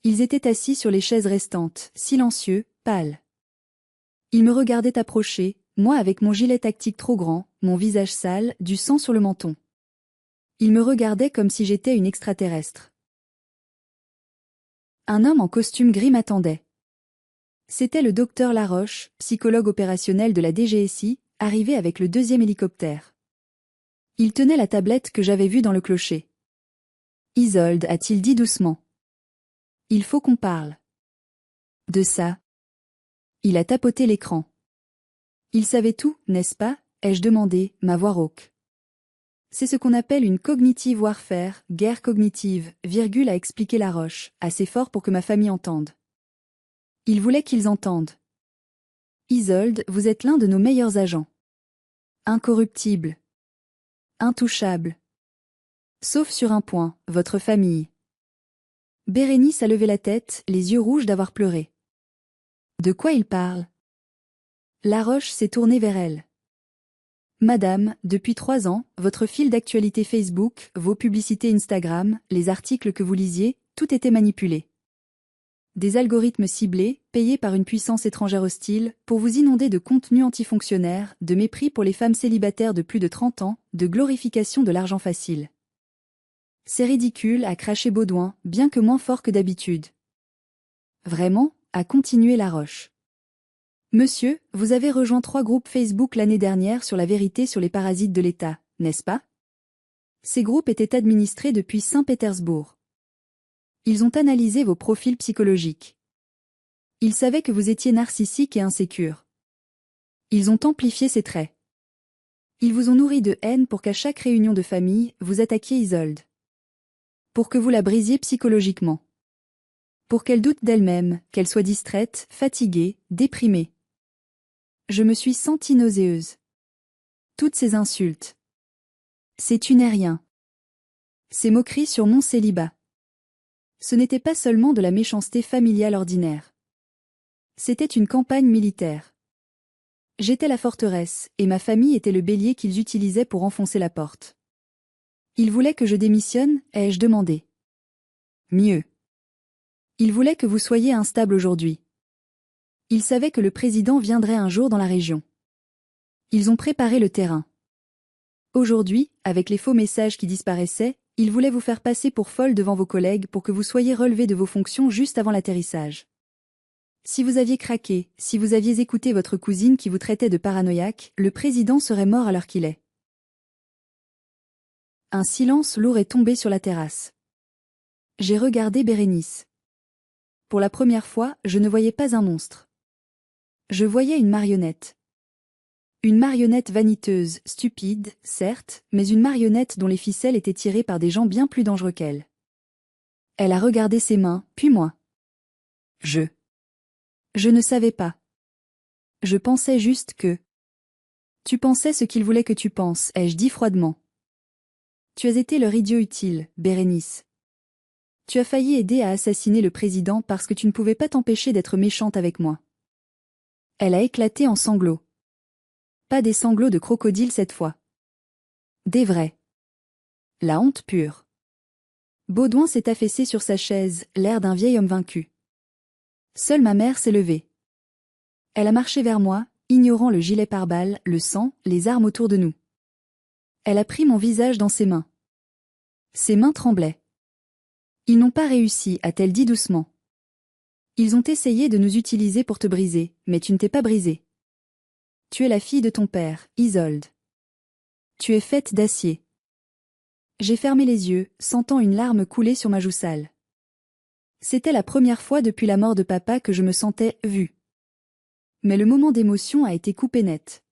Ils étaient assis sur les chaises restantes, silencieux, pâles. Ils me regardaient approcher, moi avec mon gilet tactique trop grand, mon visage sale, du sang sur le menton. Ils me regardaient comme si j'étais une extraterrestre. Un homme en costume gris m'attendait. C'était le docteur Laroche, psychologue opérationnel de la DGSI, arrivé avec le 2e hélicoptère. Il tenait la tablette que j'avais vue dans le clocher. « Isolde, a-t-il dit doucement. Il faut qu'on parle. » De ça. Il a tapoté l'écran. Il savait tout, n'est-ce pas, ai-je demandé, ma voix rauque. C'est ce qu'on appelle une cognitive warfare, guerre cognitive, a expliqué Laroche, assez fort pour que ma famille entende. Il voulait qu'ils entendent. Isolde, vous êtes l'un de nos meilleurs agents. Incorruptible. Intouchable. Sauf sur un point, votre famille. Bérénice a levé la tête, les yeux rouges d'avoir pleuré. De quoi il parle? Laroche s'est tourné vers elle. Madame, depuis 3 ans, votre fil d'actualité Facebook, vos publicités Instagram, les articles que vous lisiez, tout était manipulé. Des algorithmes ciblés, payés par une puissance étrangère hostile, pour vous inonder de contenus antifonctionnaires, de mépris pour les femmes célibataires de plus de 30 ans, de glorification de l'argent facile. C'est ridicule, a craché Baudouin, bien que moins fort que d'habitude. Vraiment, a continué Laroche. Monsieur, vous avez rejoint 3 groupes Facebook l'année dernière sur la vérité sur les parasites de l'État, n'est-ce pas? Ces groupes étaient administrés depuis Saint-Pétersbourg. Ils ont analysé vos profils psychologiques. Ils savaient que vous étiez narcissique et insécure. Ils ont amplifié ces traits. Ils vous ont nourri de haine pour qu'à chaque réunion de famille, vous attaquiez Isolde. Pour que vous la brisiez psychologiquement. Pour qu'elle doute d'elle-même, qu'elle soit distraite, fatiguée, déprimée. Je me suis sentie nauséeuse. Toutes ces insultes. Ces tu n'es rien. Ces moqueries sur mon célibat. Ce n'était pas seulement de la méchanceté familiale ordinaire. C'était une campagne militaire. J'étais la forteresse, et ma famille était le bélier qu'ils utilisaient pour enfoncer la porte. Ils voulaient que je démissionne, ai-je demandé. Mieux. Ils voulaient que vous soyez instable aujourd'hui. Ils savaient que le président viendrait un jour dans la région. Ils ont préparé le terrain. Aujourd'hui, avec les faux messages qui disparaissaient, ils voulaient vous faire passer pour folle devant vos collègues pour que vous soyez relevé de vos fonctions juste avant l'atterrissage. Si vous aviez craqué, si vous aviez écouté votre cousine qui vous traitait de paranoïaque, le président serait mort à l'heure qu'il est. Un silence lourd est tombé sur la terrasse. J'ai regardé Bérénice. Pour la première fois, je ne voyais pas un monstre. Je voyais une marionnette. Une marionnette vaniteuse, stupide, certes, mais une marionnette dont les ficelles étaient tirées par des gens bien plus dangereux qu'elle. Elle a regardé ses mains, puis moi. Je ne savais pas. Je pensais juste que... Tu pensais ce qu'il voulait que tu penses, ai-je dit froidement. Tu as été leur idiot utile, Bérénice. Tu as failli aider à assassiner le président parce que tu ne pouvais pas t'empêcher d'être méchante avec moi. Elle a éclaté en sanglots. Pas des sanglots de crocodile cette fois. Des vrais. La honte pure. Baudouin s'est affaissé sur sa chaise, l'air d'un vieil homme vaincu. Seule ma mère s'est levée. Elle a marché vers moi, ignorant le gilet pare-balles, le sang, les armes autour de nous. Elle a pris mon visage dans ses mains. Ses mains tremblaient. Ils n'ont pas réussi, a-t-elle dit doucement. Ils ont essayé de nous utiliser pour te briser, mais tu ne t'es pas brisée. Tu es la fille de ton père, Isolde. Tu es faite d'acier. J'ai fermé les yeux, sentant une larme couler sur ma joue sale. C'était la première fois depuis la mort de papa que je me sentais vue. Mais le moment d'émotion a été coupé net.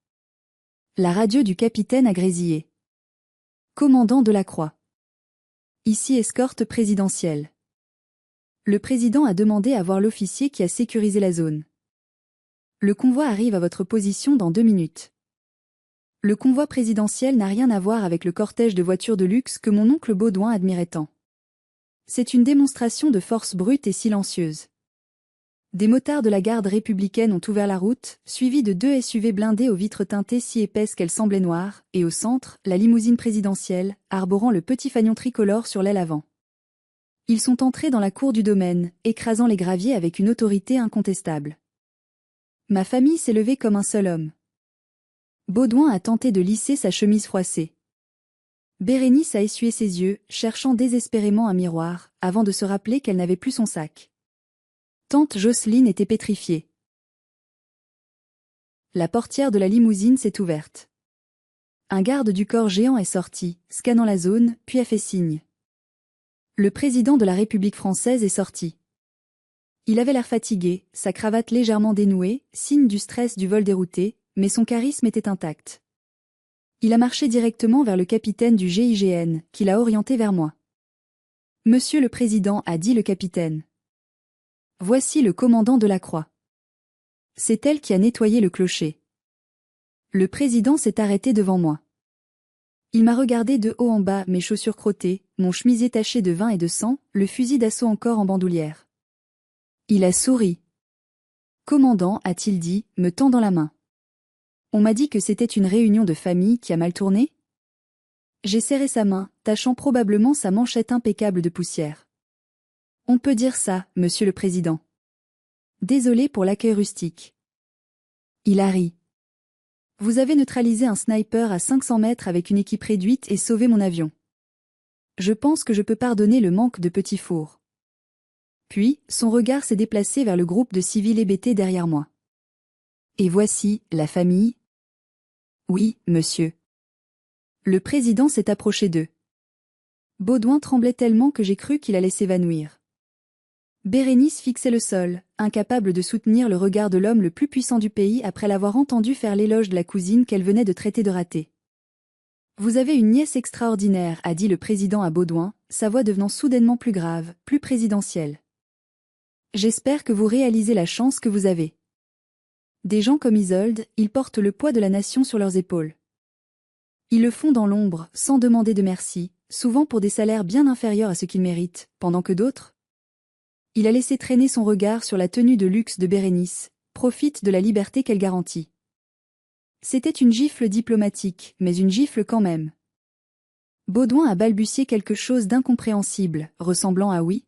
La radio du capitaine a grésillé. Commandant de la Croix. Ici escorte présidentielle. Le président a demandé à voir l'officier qui a sécurisé la zone. Le convoi arrive à votre position dans 2 minutes. Le convoi présidentiel n'a rien à voir avec le cortège de voitures de luxe que mon oncle Baudouin admirait tant. C'est une démonstration de force brute et silencieuse. Des motards de la garde républicaine ont ouvert la route, suivis de 2 SUV blindés aux vitres teintées si épaisses qu'elles semblaient noires, et au centre, la limousine présidentielle, arborant le petit fanion tricolore sur l'aile avant. Ils sont entrés dans la cour du domaine, écrasant les graviers avec une autorité incontestable. Ma famille s'est levée comme un seul homme. Baudouin a tenté de lisser sa chemise froissée. Bérénice a essuyé ses yeux, cherchant désespérément un miroir, avant de se rappeler qu'elle n'avait plus son sac. Tante Jocelyne était pétrifiée. La portière de la limousine s'est ouverte. Un garde du corps géant est sorti, scannant la zone, puis a fait signe. Le président de la République française est sorti. Il avait l'air fatigué, sa cravate légèrement dénouée, signe du stress du vol dérouté, mais son charisme était intact. Il a marché directement vers le capitaine du GIGN, qui l'a orienté vers moi. « Monsieur le Président » a dit le capitaine. « Voici le commandant de la Croix. » C'est elle qui a nettoyé le clocher. Le président s'est arrêté devant moi. Il m'a regardé de haut en bas, mes chaussures crottées, mon chemisier taché de vin et de sang, le fusil d'assaut encore en bandoulière. Il a souri. « Commandant » a-t-il dit, me tendant la main. On m'a dit que c'était une réunion de famille qui a mal tourné? J'ai serré sa main, tachant probablement sa manchette impeccable de poussière. On peut dire ça, monsieur le président. Désolé pour l'accueil rustique. Il a ri. Vous avez neutralisé un sniper à 500 mètres avec une équipe réduite et sauvé mon avion. Je pense que je peux pardonner le manque de petits fours. Puis, son regard s'est déplacé vers le groupe de civils hébétés derrière moi. Et voici, la famille? Oui, monsieur. Le président s'est approché d'eux. Baudouin tremblait tellement que j'ai cru qu'il allait s'évanouir. Bérénice fixait le sol, incapable de soutenir le regard de l'homme le plus puissant du pays après l'avoir entendu faire l'éloge de la cousine qu'elle venait de traiter de ratée. « Vous avez une nièce extraordinaire » a dit le président à Baudouin, sa voix devenant soudainement plus grave, plus présidentielle. « J'espère que vous réalisez la chance que vous avez. Des gens comme Isolde, ils portent le poids de la nation sur leurs épaules. Ils le font dans l'ombre, sans demander de merci, souvent pour des salaires bien inférieurs à ce qu'ils méritent, pendant que d'autres... » Il a laissé traîner son regard sur la tenue de luxe de Bérénice, profite de la liberté qu'elle garantit. C'était une gifle diplomatique, mais une gifle quand même. Baudouin a balbutié quelque chose d'incompréhensible, ressemblant à oui.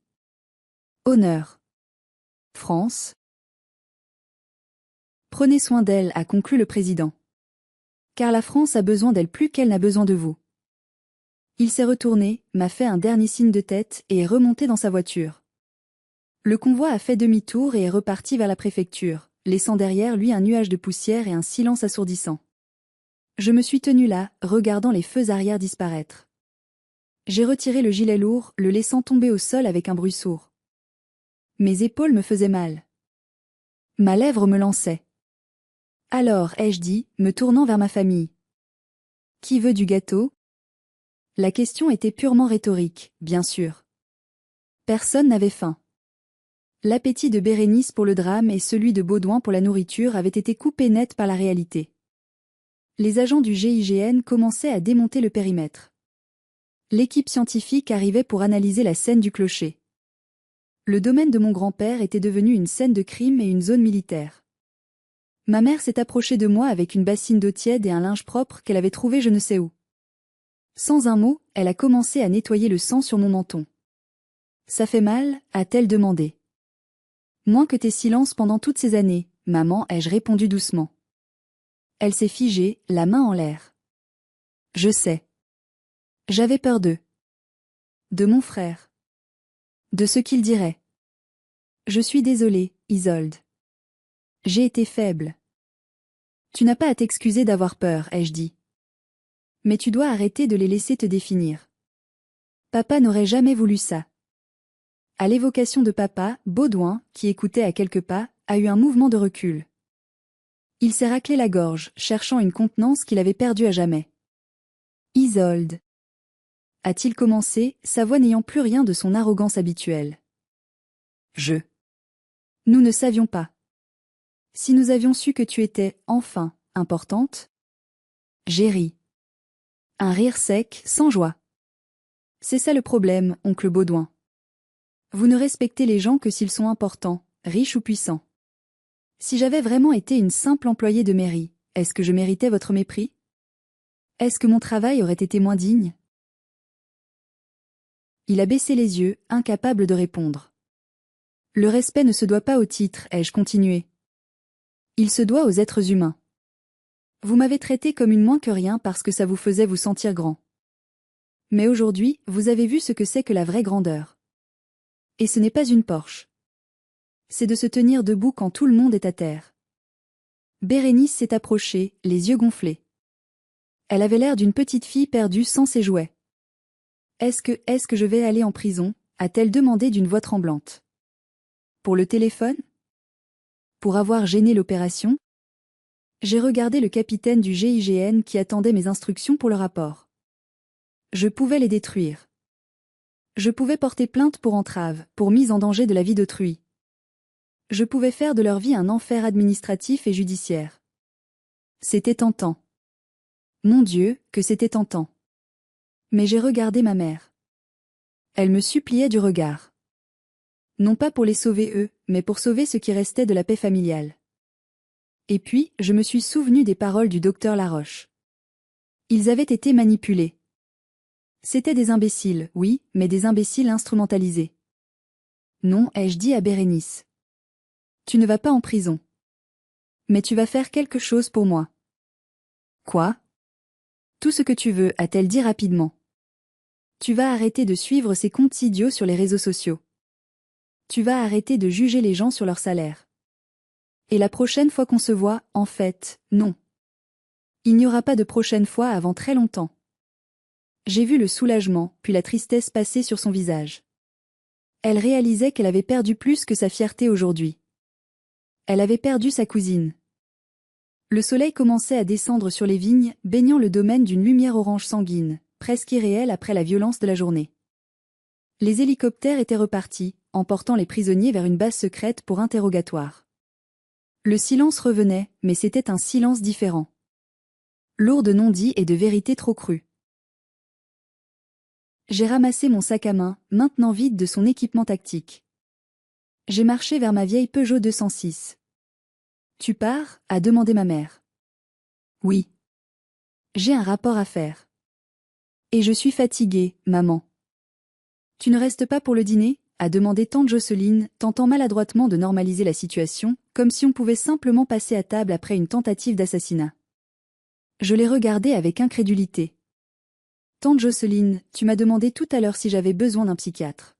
Honneur. France. Prenez soin d'elle, a conclu le président. Car la France a besoin d'elle plus qu'elle n'a besoin de vous. Il s'est retourné, m'a fait un dernier signe de tête et est remonté dans sa voiture. Le convoi a fait demi-tour et est reparti vers la préfecture, laissant derrière lui un nuage de poussière et un silence assourdissant. Je me suis tenu là, regardant les feux arrière disparaître. J'ai retiré le gilet lourd, le laissant tomber au sol avec un bruit sourd. Mes épaules me faisaient mal. Ma lèvre me lançait. Alors, ai-je dit, me tournant vers ma famille. Qui veut du gâteau? La question était purement rhétorique, bien sûr. Personne n'avait faim. L'appétit de Bérénice pour le drame et celui de Baudouin pour la nourriture avaient été coupés net par la réalité. Les agents du GIGN commençaient à démonter le périmètre. L'équipe scientifique arrivait pour analyser la scène du clocher. Le domaine de mon grand-père était devenu une scène de crime et une zone militaire. Ma mère s'est approchée de moi avec une bassine d'eau tiède et un linge propre qu'elle avait trouvé je ne sais où. Sans un mot, elle a commencé à nettoyer le sang sur mon menton. « Ça fait mal » a-t-elle demandé. « Moins que tes silences pendant toutes ces années, maman » ai-je répondu doucement. Elle s'est figée, la main en l'air. « Je sais. J'avais peur d'eux. De mon frère. De ce qu'il dirait. Je suis désolée, Isolde. J'ai été faible. Tu n'as pas à t'excuser d'avoir peur, ai-je dit. Mais tu dois arrêter de les laisser te définir. Papa n'aurait jamais voulu ça. » À l'évocation de papa, Baudouin, qui écoutait à quelques pas, a eu un mouvement de recul. Il s'est raclé la gorge, cherchant une contenance qu'il avait perdue à jamais. « Isolde. » a-t-il commencé, sa voix n'ayant plus rien de son arrogance habituelle. Nous ne savions pas. Si nous avions su que tu étais, enfin, importante. J'ai ri. Un rire sec, sans joie. C'est ça le problème, oncle Baudouin. Vous ne respectez les gens que s'ils sont importants, riche ou puissant. Si j'avais vraiment été une simple employée de mairie, est-ce que je méritais votre mépris? Est-ce que mon travail aurait été moins digne? Il a baissé les yeux, incapable de répondre. Le respect ne se doit pas au titre, ai-je continué. Il se doit aux êtres humains. Vous m'avez traité comme une moins que rien parce que ça vous faisait vous sentir grand. Mais aujourd'hui, vous avez vu ce que c'est que la vraie grandeur. Et ce n'est pas une Porsche. C'est de se tenir debout quand tout le monde est à terre. Bérénice s'est approchée, les yeux gonflés. Elle avait l'air d'une petite fille perdue sans ses jouets. Est-ce que je vais aller en prison? A-t-elle demandé d'une voix tremblante. Pour le téléphone? Pour avoir gêné l'opération? J'ai regardé le capitaine du GIGN qui attendait mes instructions pour le rapport. Je pouvais les détruire. Je pouvais porter plainte pour entrave, pour mise en danger de la vie d'autrui. Je pouvais faire de leur vie un enfer administratif et judiciaire. C'était tentant. Mon Dieu, que c'était tentant. Mais j'ai regardé ma mère. Elle me suppliait du regard. Non pas pour les sauver eux, mais pour sauver ce qui restait de la paix familiale. Et puis, je me suis souvenu des paroles du docteur Laroche. Ils avaient été manipulés. C'étaient des imbéciles, oui, mais des imbéciles instrumentalisés. Non, ai-je dit à Bérénice. Tu ne vas pas en prison. Mais tu vas faire quelque chose pour moi. Quoi? Tout ce que tu veux, a-t-elle dit rapidement. Tu vas arrêter de suivre ces comptes idiots sur les réseaux sociaux. Tu vas arrêter de juger les gens sur leur salaire. Et la prochaine fois qu'on se voit, en fait, non. Il n'y aura pas de prochaine fois avant très longtemps. J'ai vu le soulagement, puis la tristesse passer sur son visage. Elle réalisait qu'elle avait perdu plus que sa fierté aujourd'hui. Elle avait perdu sa cousine. Le soleil commençait à descendre sur les vignes, baignant le domaine d'une lumière orange sanguine, presque irréelle après la violence de la journée. Les hélicoptères étaient repartis, emportant les prisonniers vers une base secrète pour interrogatoire. Le silence revenait, mais c'était un silence différent. Lourd de non-dits et de vérités trop crues. J'ai ramassé mon sac à main, maintenant vide de son équipement tactique. J'ai marché vers ma vieille Peugeot 206. Tu pars? A demandé ma mère. Oui. J'ai un rapport à faire. Et je suis fatiguée, maman. Tu ne restes pas pour le dîner? A demandé tante Jocelyne, tentant maladroitement de normaliser la situation, comme si on pouvait simplement passer à table après une tentative d'assassinat. Je l'ai regardée avec incrédulité. Tante Jocelyne, tu m'as demandé tout à l'heure si j'avais besoin d'un psychiatre.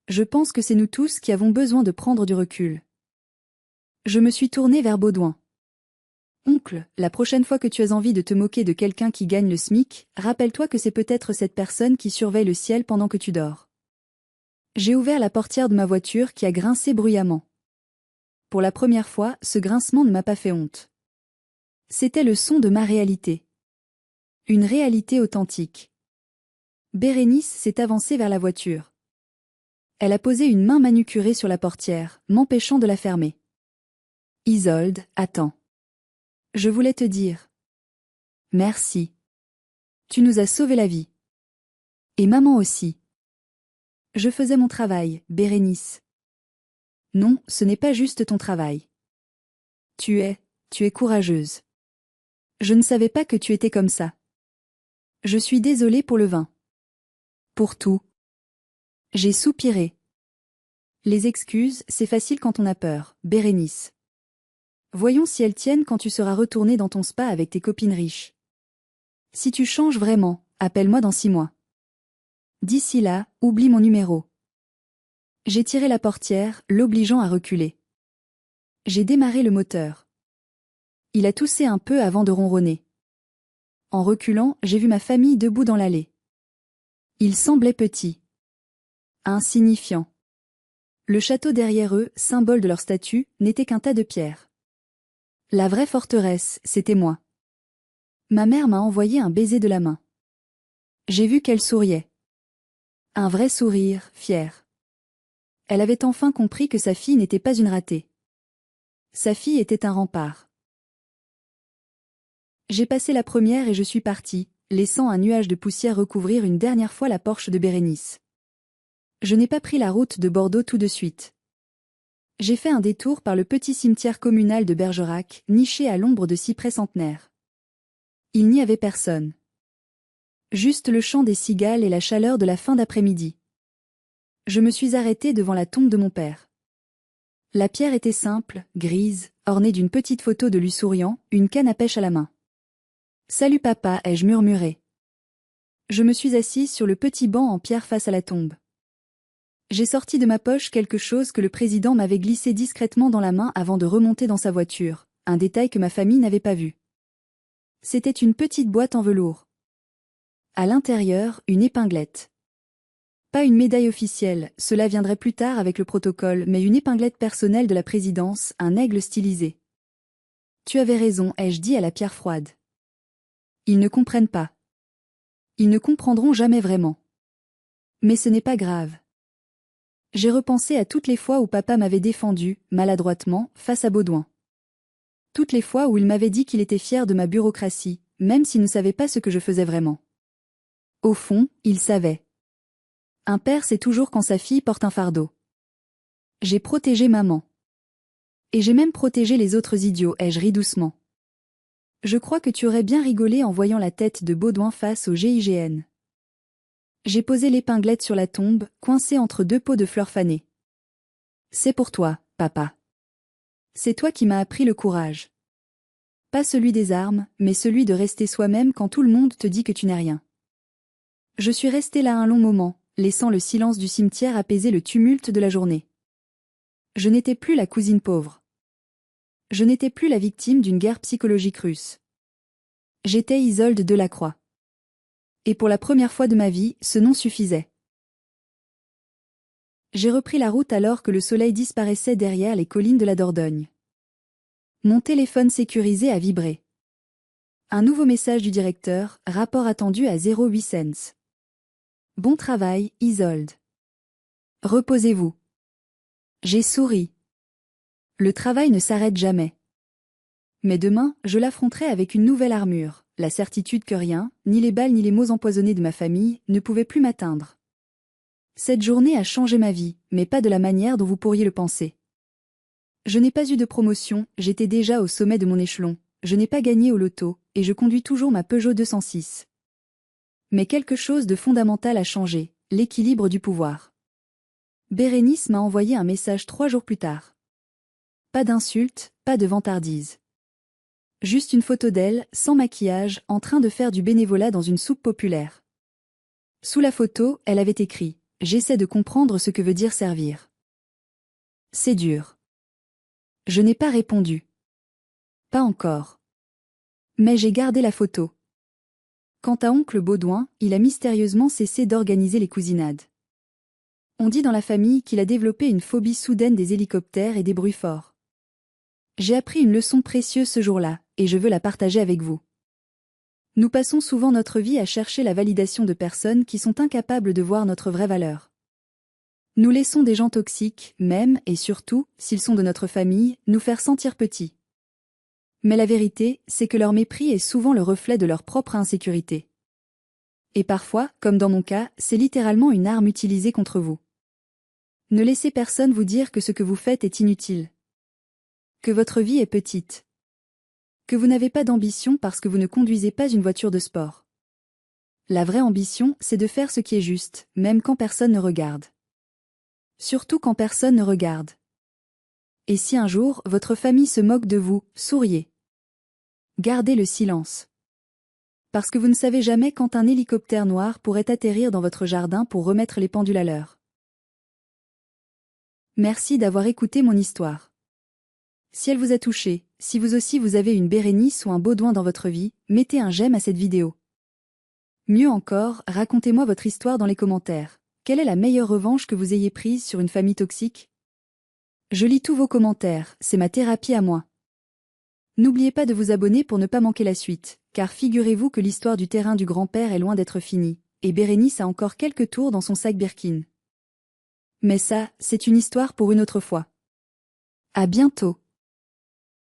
Je pense que c'est nous tous qui avons besoin de prendre du recul. Je me suis tournée vers Baudouin. Oncle, la prochaine fois que tu as envie de te moquer de quelqu'un qui gagne le SMIC, rappelle-toi que c'est peut-être cette personne qui surveille le ciel pendant que tu dors. J'ai ouvert la portière de ma voiture qui a grincé bruyamment. Pour la première fois, ce grincement ne m'a pas fait honte. C'était le son de ma réalité. Une réalité authentique. Bérénice s'est avancée vers la voiture. Elle a posé une main manucurée sur la portière, m'empêchant de la fermer. Isolde, attends. Je voulais te dire. Merci. Tu nous as sauvé la vie. Et maman aussi. Je faisais mon travail, Bérénice. Non, ce n'est pas juste ton travail. Tu es courageuse. Je ne savais pas que tu étais comme ça. Je suis désolée pour le vin. Pour tout. J'ai soupiré. Les excuses, c'est facile quand on a peur, Bérénice. Voyons si elles tiennent quand tu seras retournée dans ton spa avec tes copines riches. Si tu changes vraiment, appelle-moi dans 6 mois. D'ici là, oublie mon numéro. J'ai tiré la portière, l'obligeant à reculer. J'ai démarré le moteur. Il a toussé un peu avant de ronronner. En reculant, j'ai vu ma famille debout dans l'allée. Ils semblaient petits. Insignifiants. Le château derrière eux, symbole de leur statut, n'était qu'un tas de pierres. La vraie forteresse, c'était moi. Ma mère m'a envoyé un baiser de la main. J'ai vu qu'elle souriait. Un vrai sourire, fier. Elle avait enfin compris que sa fille n'était pas une ratée. Sa fille était un rempart. J'ai passé la première et je suis partie, laissant un nuage de poussière recouvrir une dernière fois la Porsche de Bérénice. Je n'ai pas pris la route de Bordeaux tout de suite. J'ai fait un détour par le petit cimetière communal de Bergerac, niché à l'ombre de cyprès centenaires. Il n'y avait personne. Juste le chant des cigales et la chaleur de la fin d'après-midi. Je me suis arrêtée devant la tombe de mon père. La pierre était simple, grise, ornée d'une petite photo de lui souriant, une canne à pêche à la main. « Salut papa » ai-je murmuré. Je me suis assise sur le petit banc en pierre face à la tombe. J'ai sorti de ma poche quelque chose que le président m'avait glissé discrètement dans la main avant de remonter dans sa voiture, un détail que ma famille n'avait pas vu. C'était une petite boîte en velours. À l'intérieur, une épinglette. Pas une médaille officielle, cela viendrait plus tard avec le protocole, mais une épinglette personnelle de la présidence, un aigle stylisé. Tu avais raison, ai-je dit à la pierre froide. Ils ne comprennent pas. Ils ne comprendront jamais vraiment. Mais ce n'est pas grave. J'ai repensé à toutes les fois où papa m'avait défendu, maladroitement, face à Baudouin. Toutes les fois où il m'avait dit qu'il était fier de ma bureaucratie, même s'il ne savait pas ce que je faisais vraiment. Au fond, il savait. Un père sait toujours quand sa fille porte un fardeau. J'ai protégé maman. Et j'ai même protégé les autres idiots, ai-je ri doucement. Je crois que tu aurais bien rigolé en voyant la tête de Baudouin face au GIGN. J'ai posé l'épinglette sur la tombe, coincée entre deux pots de fleurs fanées. C'est pour toi, papa. C'est toi qui m'as appris le courage. Pas celui des armes, mais celui de rester soi-même quand tout le monde te dit que tu n'es rien. Je suis restée là un long moment, laissant le silence du cimetière apaiser le tumulte de la journée. Je n'étais plus la cousine pauvre. Je n'étais plus la victime d'une guerre psychologique russe. J'étais Isolde Delacroix. Et pour la première fois de ma vie, ce nom suffisait. J'ai repris la route alors que le soleil disparaissait derrière les collines de la Dordogne. Mon téléphone sécurisé a vibré. Un nouveau message du directeur, rapport attendu à 08 cents. Bon travail, Isolde. Reposez-vous. J'ai souri. Le travail ne s'arrête jamais. Mais demain, je l'affronterai avec une nouvelle armure, la certitude que rien, ni les balles ni les mots empoisonnés de ma famille, ne pouvaient plus m'atteindre. Cette journée a changé ma vie, mais pas de la manière dont vous pourriez le penser. Je n'ai pas eu de promotion, j'étais déjà au sommet de mon échelon, je n'ai pas gagné au loto, et je conduis toujours ma Peugeot 206. Mais quelque chose de fondamental a changé, l'équilibre du pouvoir. Bérénice m'a envoyé un message 3 jours plus tard. Pas d'insultes, pas de vantardise. Juste une photo d'elle, sans maquillage, en train de faire du bénévolat dans une soupe populaire. Sous la photo, elle avait écrit « J'essaie de comprendre ce que veut dire servir ». C'est dur. Je n'ai pas répondu. Pas encore. Mais j'ai gardé la photo. Quant à oncle Baudouin, il a mystérieusement cessé d'organiser les cousinades. On dit dans la famille qu'il a développé une phobie soudaine des hélicoptères et des bruits forts. J'ai appris une leçon précieuse ce jour-là, et je veux la partager avec vous. Nous passons souvent notre vie à chercher la validation de personnes qui sont incapables de voir notre vraie valeur. Nous laissons des gens toxiques, même, et surtout, s'ils sont de notre famille, nous faire sentir petits. Mais la vérité, c'est que leur mépris est souvent le reflet de leur propre insécurité. Et parfois, comme dans mon cas, c'est littéralement une arme utilisée contre vous. Ne laissez personne vous dire que ce que vous faites est inutile. Que votre vie est petite. Que vous n'avez pas d'ambition parce que vous ne conduisez pas une voiture de sport. La vraie ambition, c'est de faire ce qui est juste, même quand personne ne regarde. Surtout quand personne ne regarde. Et si un jour, votre famille se moque de vous, souriez. Gardez le silence. Parce que vous ne savez jamais quand un hélicoptère noir pourrait atterrir dans votre jardin pour remettre les pendules à l'heure. Merci d'avoir écouté mon histoire. Si elle vous a touché, si vous aussi vous avez une Bérénice ou un Baudouin dans votre vie, mettez un j'aime à cette vidéo. Mieux encore, racontez-moi votre histoire dans les commentaires. Quelle est la meilleure revanche que vous ayez prise sur une famille toxique? Je lis tous vos commentaires, c'est ma thérapie à moi. N'oubliez pas de vous abonner pour ne pas manquer la suite, car figurez-vous que l'histoire du terrain du grand-père est loin d'être finie, et Bérénice a encore quelques tours dans son sac Birkin. Mais ça, c'est une histoire pour une autre fois. À bientôt.